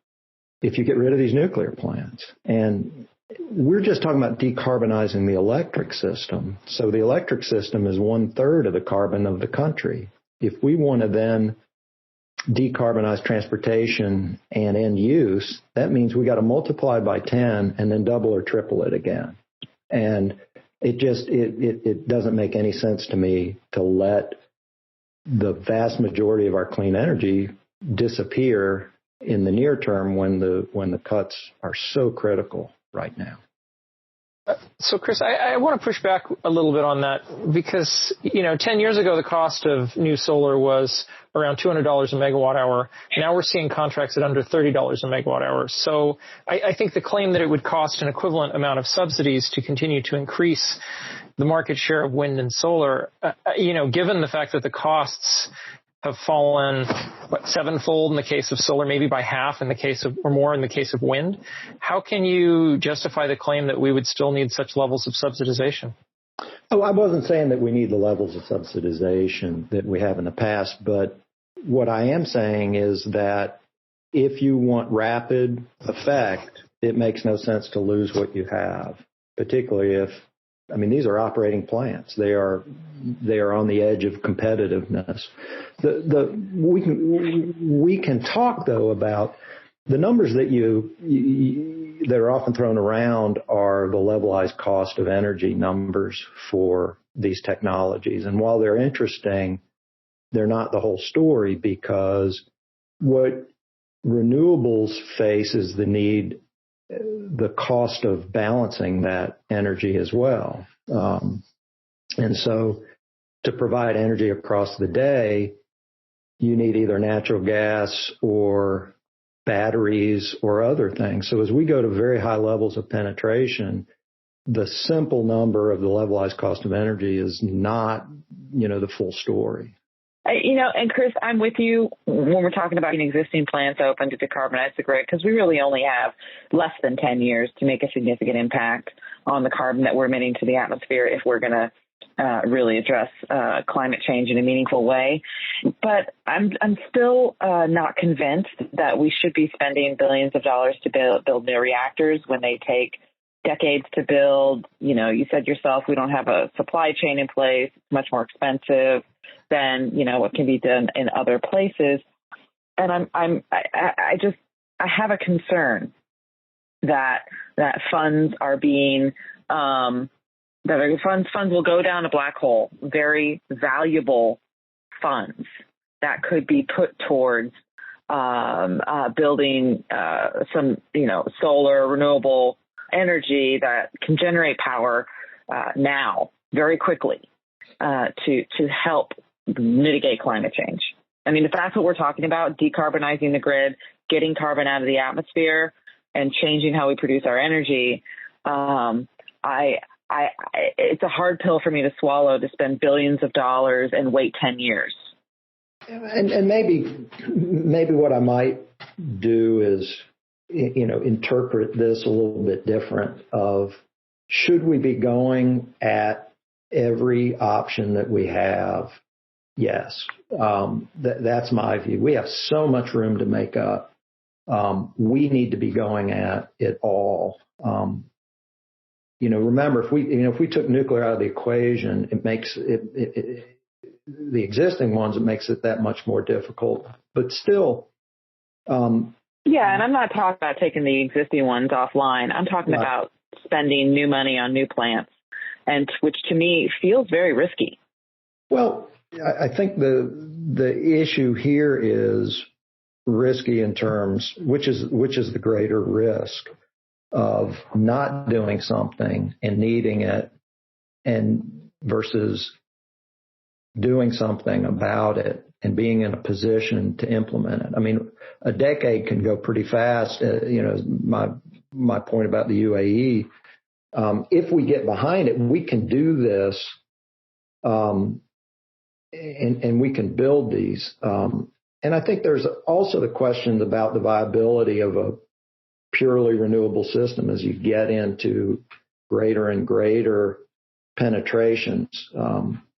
if you get rid of these nuclear plants. And we're just talking about decarbonizing the electric system. So the electric system is 1/3 of the carbon of the country. If we want to then decarbonize transportation and end use, that means we got to multiply by 10 and then double or triple it again. And it doesn't make any sense to me to let the vast majority of our clean energy disappear in the near term when the cuts are so critical right now. So, Chris, I want to push back a little bit on that because, 10 years ago, the cost of new solar was around $200 a megawatt hour. Now we're seeing contracts at under $30 a megawatt hour. So I think the claim that it would cost an equivalent amount of subsidies to continue to increase the market share of wind and solar, given the fact that the costs have fallen, sevenfold in the case of solar, maybe by half in the case of, or more in the case of wind. How can you justify the claim that we would still need such levels of subsidization? Oh, I wasn't saying that we need the levels of subsidization that we have in the past, but what I am saying is that if you want rapid effect, it makes no sense to lose what you have, particularly these are operating plants. They are on the edge of competitiveness. We can talk though about the numbers that are often thrown around are the levelized cost of energy numbers for these technologies. And while they're interesting, they're not the whole story because what renewables face is the cost of balancing that energy as well. And so to provide energy across the day, you need either natural gas or batteries or other things. So as we go to very high levels of penetration, the simple number of the levelized cost of energy is not, the full story. And Chris, I'm with you when we're talking about existing plants open to decarbonize the grid, because we really only have less than 10 years to make a significant impact on the carbon that we're emitting to the atmosphere if we're going to really address climate change in a meaningful way. But I'm still not convinced that we should be spending billions of dollars to build new reactors when they take decades to build. You said yourself, we don't have a supply chain in place. It's much more expensive than, what can be done in other places. And I have a concern that funds are being funds will go down a black hole, very valuable funds that could be put towards building some, solar, renewable energy that can generate power now very quickly to help mitigate climate change. I mean, if that's what we're talking about, decarbonizing the grid, getting carbon out of the atmosphere, and changing how we produce our energy, it's a hard pill for me to swallow to spend billions of dollars and wait 10 years. And maybe what I might do is, interpret this a little bit different of, should we be going at every option that we have? Yes. That's my view. We have so much room to make up. We need to be going at it all. Remember, if we took nuclear out of the equation, it makes the existing ones, it makes it that much more difficult. But still, and I'm not talking about taking the existing ones offline. I'm talking about spending new money on new plants, and which to me feels very risky. Well, I think the issue here is risky in terms, which is the greater risk of not doing something and needing it, and versus doing something about it and being in a position to implement it. I mean, a decade can go pretty fast. My point about the UAE, if we get behind it, we can do this, and we can build these. And I think there's also the questions about the viability of a purely renewable system as you get into greater and greater penetrations.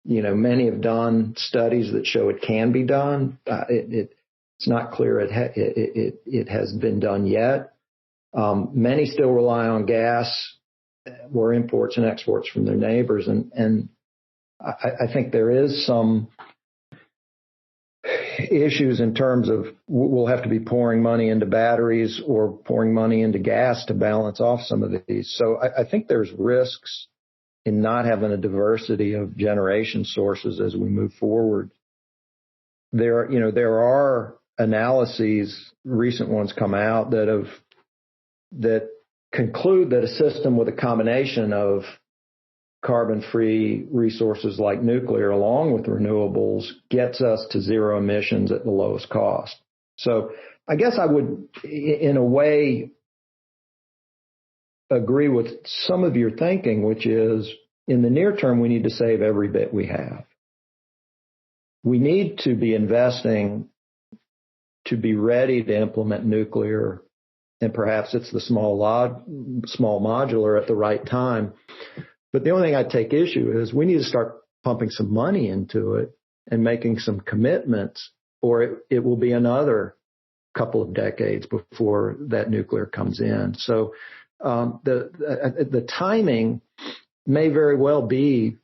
Many have done studies that show it can be done. It's not clear it has been done yet. Many still rely on gas or imports and exports from their neighbors. And I think there is some issues in terms of we'll have to be pouring money into batteries or pouring money into gas to balance off some of these. So I think there's risks in not having a diversity of generation sources as we move forward. There are analyses, recent ones come out that conclude that a system with a combination of carbon-free resources like nuclear along with renewables gets us to zero emissions at the lowest cost. So I guess I would, in a way, agree with some of your thinking, which is in the near term, we need to save every bit we have. We need to be investing to be ready to implement nuclear, and perhaps it's the small modular at the right time. But the only thing I take issue is we need to start pumping some money into it and making some commitments, or it will be another couple of decades before that nuclear comes in. So the timing may very well be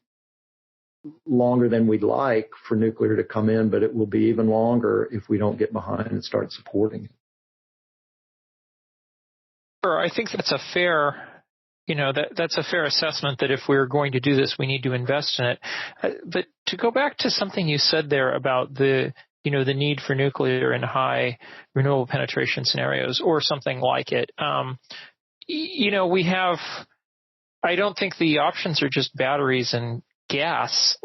longer than we'd like for nuclear to come in, but it will be even longer if we don't get behind and start supporting it. Sure, I think that's a fair, that's a fair assessment that if we're going to do this, we need to invest in it. But to go back to something you said there about the need for nuclear in high renewable penetration scenarios or something like it, we have, I don't think the options are just batteries and gas.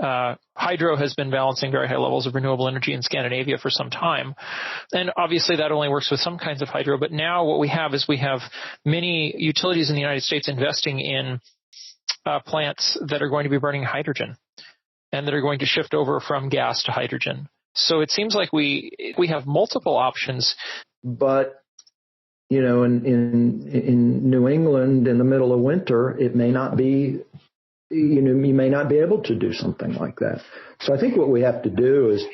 Hydro has been balancing very high levels of renewable energy in Scandinavia for some time. And obviously that only works with some kinds of hydro. But now what we have is we have many utilities in the United States investing in plants that are going to be burning hydrogen and that are going to shift over from gas to hydrogen. So it seems like we have multiple options. But in New England in the middle of winter, it may not be, you may not be able to do something like that. So I think what we have to do is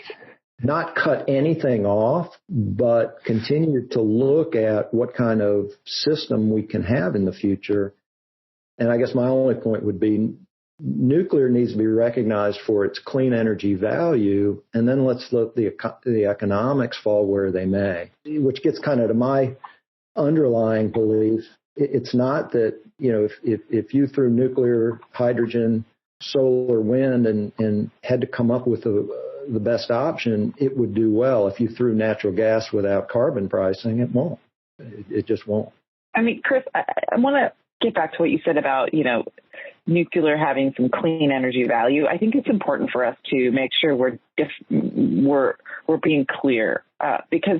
not cut anything off, but continue to look at what kind of system we can have in the future. And I guess my only point would be nuclear needs to be recognized for its clean energy value, and then let's let the economics fall where they may, which gets kind of to my underlying belief. It's not that if you threw nuclear, hydrogen, solar, wind, and had to come up with the best option, it would do well. If you threw natural gas without carbon pricing, it won't. It just won't. I mean, Chris, I want to get back to what you said about, nuclear having some clean energy value. I think it's important for us to make sure we're being clear, because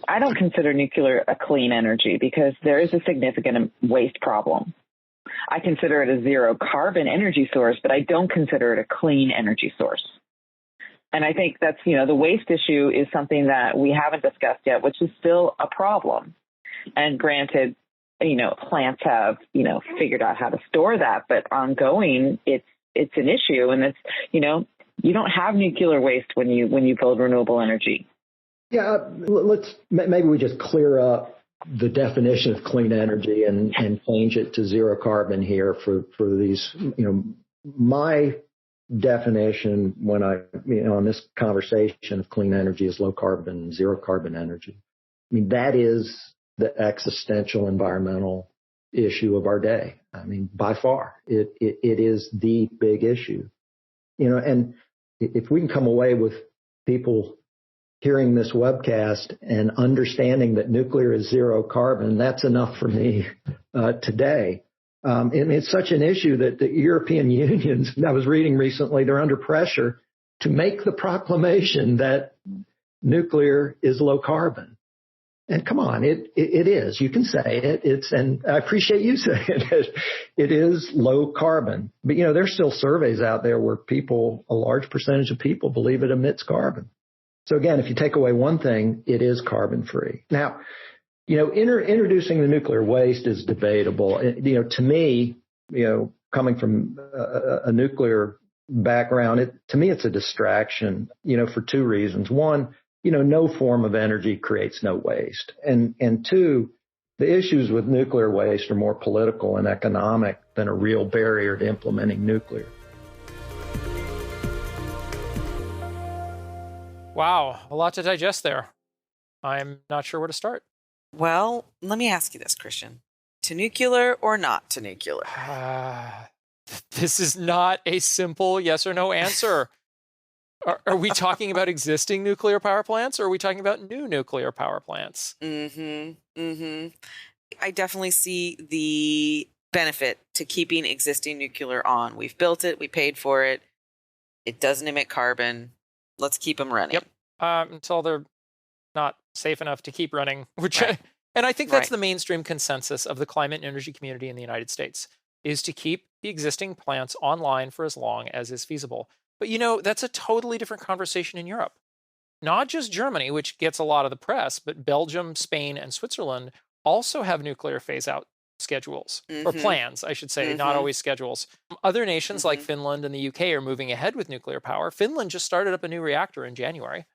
I don't consider nuclear a clean energy because there is a significant waste problem. I consider it a zero carbon energy source, but I don't consider it a clean energy source. And I think that's, the waste issue is something that we haven't discussed yet, which is still a problem. And granted, plants have, figured out how to store that, but ongoing, it's an issue. And it's, you don't have nuclear waste when you build renewable energy. Yeah, maybe we just clear up the definition of clean energy and change it to zero carbon here for these, my definition when on this conversation of clean energy is low carbon, zero carbon energy. I mean, that is the existential environmental issue of our day. I mean, by far, it is the big issue, and if we can come away with people hearing this webcast and understanding that nuclear is zero carbon, that's enough for me today. And it's such an issue that the European unions, I was reading recently, they're under pressure to make the proclamation that nuclear is low carbon. And come on, it is. You can say it. And I appreciate you saying it. It is low carbon. But, there's still surveys out there where a large percentage of people believe it emits carbon. So again, if you take away one thing, it is carbon free. Now, introducing the nuclear waste is debatable. To me, coming from a nuclear background, to me, it's a distraction, for two reasons. One, no form of energy creates no waste. And two, the issues with nuclear waste are more political and economic than a real barrier to implementing nuclear. Wow, a lot to digest there. I'm not sure where to start. Well, let me ask you this, Christian. To nuclear or not to nuclear? This is not a simple yes or no answer. Are we talking about existing nuclear power plants or are we talking about new nuclear power plants? I definitely see the benefit to keeping existing nuclear on. We've built it. We paid for it. It doesn't emit carbon. Let's keep them running. Yep. Until they're not safe enough to keep running. Right. And I think that's the mainstream consensus of the climate and energy community in the United States, is to keep the existing plants online for as long as is feasible. But that's a totally different conversation in Europe. Not just Germany, which gets a lot of the press, but Belgium, Spain, and Switzerland also have nuclear phase-out schedules, or plans, I should say, not always schedules. Other nations like Finland and the UK are moving ahead with nuclear power. Finland just started up a new reactor in January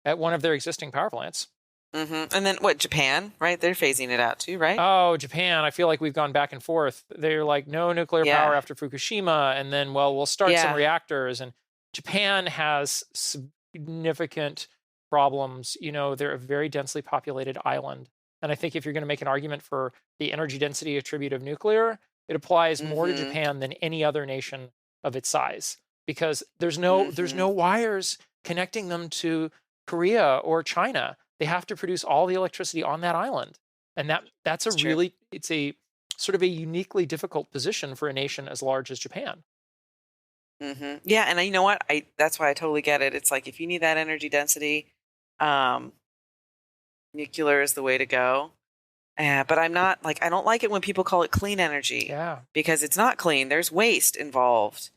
at one of their existing power plants. And then Japan, right? They're phasing it out too, right? Oh, Japan. I feel like we've gone back and forth. They're like, no nuclear power after Fukushima. And then, we'll start some reactors. And Japan has significant problems. They're a very densely populated island. And I think if you're going to make an argument for the energy density attribute of nuclear, it applies more to Japan than any other nation of its size, because there's no wires connecting them to Korea or China. They have to produce all the electricity on that island. And that's it's a sort of a uniquely difficult position for a nation as large as Japan. Yeah. And you know what? That's why I totally get it. It's like, if you need that energy density, nuclear is the way to go. But I'm not I don't like it when people call it clean energy. Yeah. Because it's not clean. There's waste involved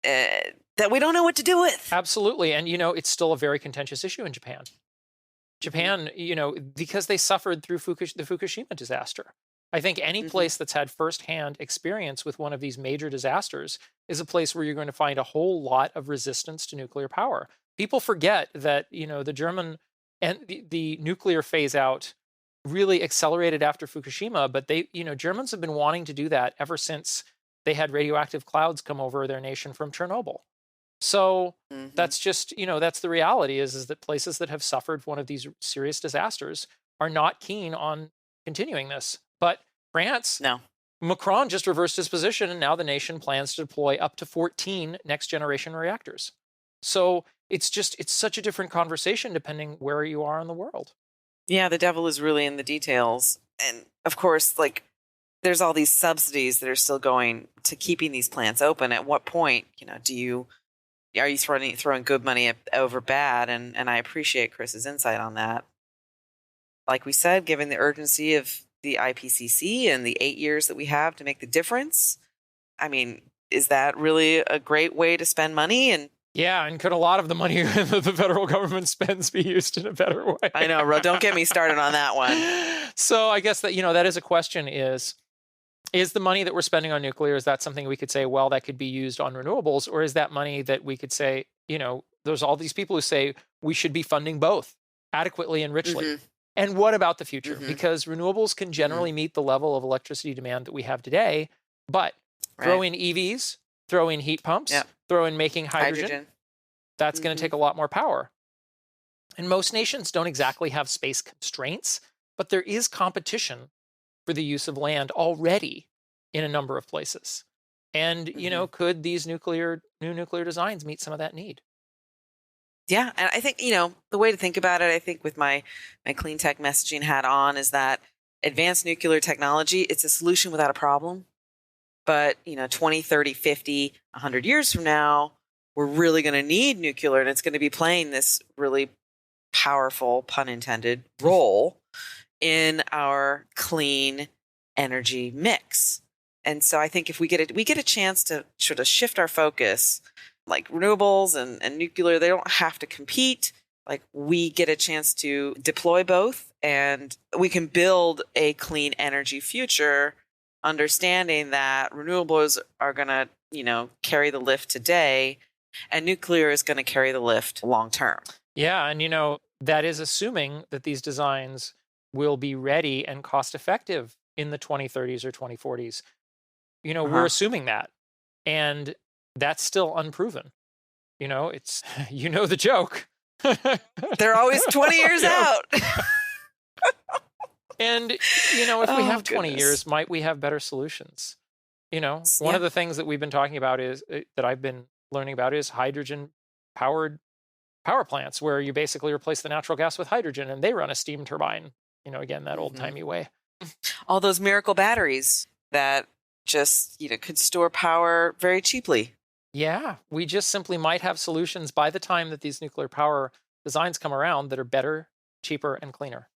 that we don't know what to do with. Absolutely. And, it's still a very contentious issue in Japan. Japan, because they suffered through the Fukushima disaster. I think any place that's had firsthand experience with one of these major disasters is a place where you're going to find a whole lot of resistance to nuclear power. People forget that, the German and the nuclear phase out really accelerated after Fukushima, but Germans have been wanting to do that ever since they had radioactive clouds come over their nation from Chernobyl. So that's just, that's the reality is that places that have suffered one of these serious disasters are not keen on continuing this. But France Macron just reversed his position, and now the nation plans to deploy up to 14 next-generation reactors. So it's such a different conversation depending where you are in the world. Yeah, the devil is really in the details. And of course, like, there's all these subsidies that are still going to keeping these plants open. At what point, are you throwing good money over bad? And I appreciate Chris's insight on that. Like we said, given the urgency of the IPCC and the 8 years that we have to make the difference, I mean, is that really a great way to spend money? And yeah, and could a lot of the money that the federal government spends be used in a better way? I know, Ro, don't get me started on that one. So I guess that, that is a question is the money that we're spending on nuclear, is that something we could say, well, that could be used on renewables? Or is that money that we could say, there's all these people who say we should be funding both adequately and richly. Mm-hmm. And what about the future? Mm-hmm. Because renewables can generally meet the level of electricity demand that we have today, but throw in EVs, throw in heat pumps, throw in making hydrogen. That's going to take a lot more power. And most nations don't exactly have space constraints, but there is competition for the use of land already in a number of places. And, could these new nuclear designs meet some of that need? Yeah. And I think, the way to think about it, I think with my clean tech messaging hat on, is that advanced nuclear technology, it's a solution without a problem. But, 20, 30, 50, 100 years from now, we're really going to need nuclear, and it's going to be playing this really powerful, pun intended, role in our clean energy mix. And so I think if we get a chance to sort of shift our focus, like renewables and nuclear, they don't have to compete. Like, we get a chance to deploy both, and we can build a clean energy future, understanding that renewables are going to, carry the lift today, and nuclear is going to carry the lift long term. Yeah. And, that is assuming that these designs will be ready and cost effective in the 2030s or 2040s. We're assuming that. And that's still unproven. It's, the joke. They're always 20 years out. And, if we have 20 years, might we have better solutions? One of the things that we've been talking about is that I've been learning about is hydrogen powered power plants, where you basically replace the natural gas with hydrogen and they run a steam turbine, again, that old timey way. All those miracle batteries that just, could store power very cheaply. Yeah, we just simply might have solutions by the time that these nuclear power designs come around that are better, cheaper, and cleaner.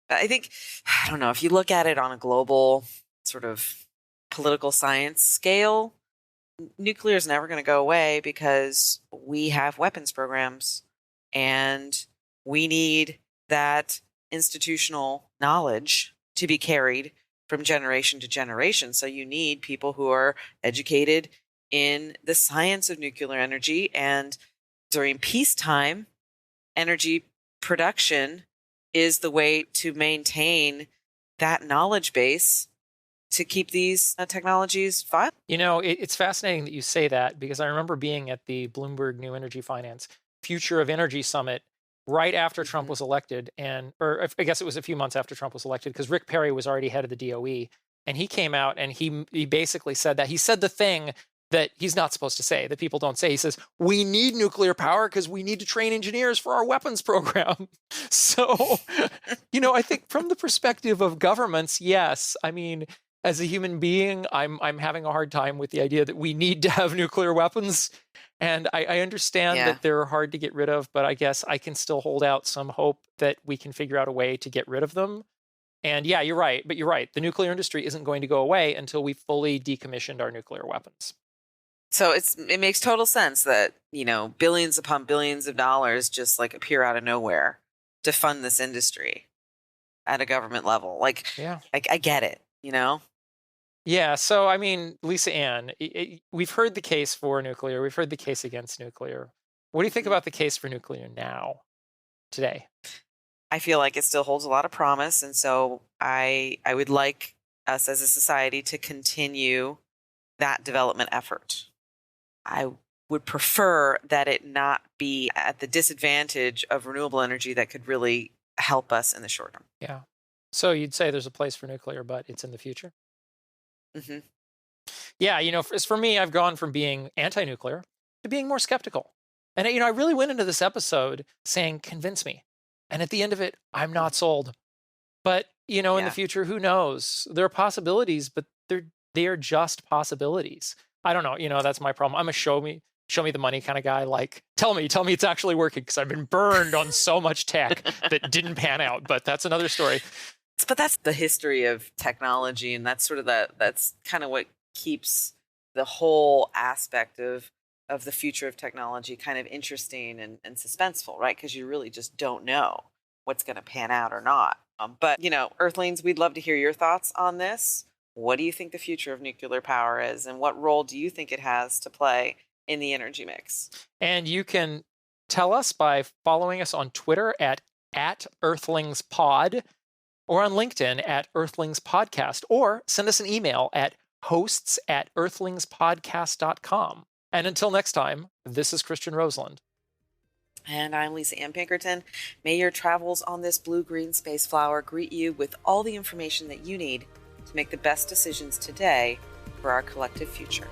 I think, I don't know, if you look at it on a global sort of political science scale, nuclear is never going to go away because we have weapons programs, and we need that institutional knowledge to be carried from generation to generation. So you need people who are educated in the science of nuclear energy, and during peacetime, energy production is the way to maintain that knowledge base to keep these technologies viable. It's fascinating that you say that, because I remember being at the Bloomberg New Energy Finance Future of Energy Summit right after Trump was elected, or I guess it was a few months after Trump was elected, because Rick Perry was already head of the DOE, and he came out and he basically said that. He said the thing that he's not supposed to say, that people don't say. He says, we need nuclear power because we need to train engineers for our weapons program. So, I think from the perspective of governments, yes. I mean, as a human being, I'm having a hard time with the idea that we need to have nuclear weapons. And I understand that they're hard to get rid of, but I guess I can still hold out some hope that we can figure out a way to get rid of them. And yeah, you're right. But you're right. The nuclear industry isn't going to go away until we fully decommissioned our nuclear weapons. So it makes total sense that, billions upon billions of dollars just like appear out of nowhere to fund this industry at a government level. Like, I get it, Yeah. So, I mean, Lisa Ann, we've heard the case for nuclear. We've heard the case against nuclear. What do you think about the case for nuclear now, today? I feel like it still holds a lot of promise. And so I would like us as a society to continue that development effort. I would prefer that it not be at the disadvantage of renewable energy that could really help us in the short term. Yeah. So you'd say there's a place for nuclear, but it's in the future? Mm-hmm. Yeah, as for me, I've gone from being anti-nuclear to being more skeptical. And, I really went into this episode saying, convince me. And at the end of it, I'm not sold. But, in the future, who knows? There are possibilities, but they are just possibilities. I don't know. That's my problem. I'm a show me the money kind of guy. Like, tell me it's actually working, because I've been burned on so much tech that didn't pan out. But that's another story. But that's the history of technology. And that's sort of that's kind of what keeps the whole aspect of the future of technology kind of interesting and suspenseful, right? Because you really just don't know what's going to pan out or not. But, Earthlings, we'd love to hear your thoughts on this. What do you think the future of nuclear power is, and what role do you think it has to play in the energy mix? And you can tell us by following us on Twitter at EarthlingsPod, or on LinkedIn at EarthlingsPodcast, or send us an email at hosts@earthlingspodcast.com. And until next time, this is Christian Roseland. And I'm Lisa Ann Pinkerton. May your travels on this blue-green space flower greet you with all the information that you need to make the best decisions today for our collective future.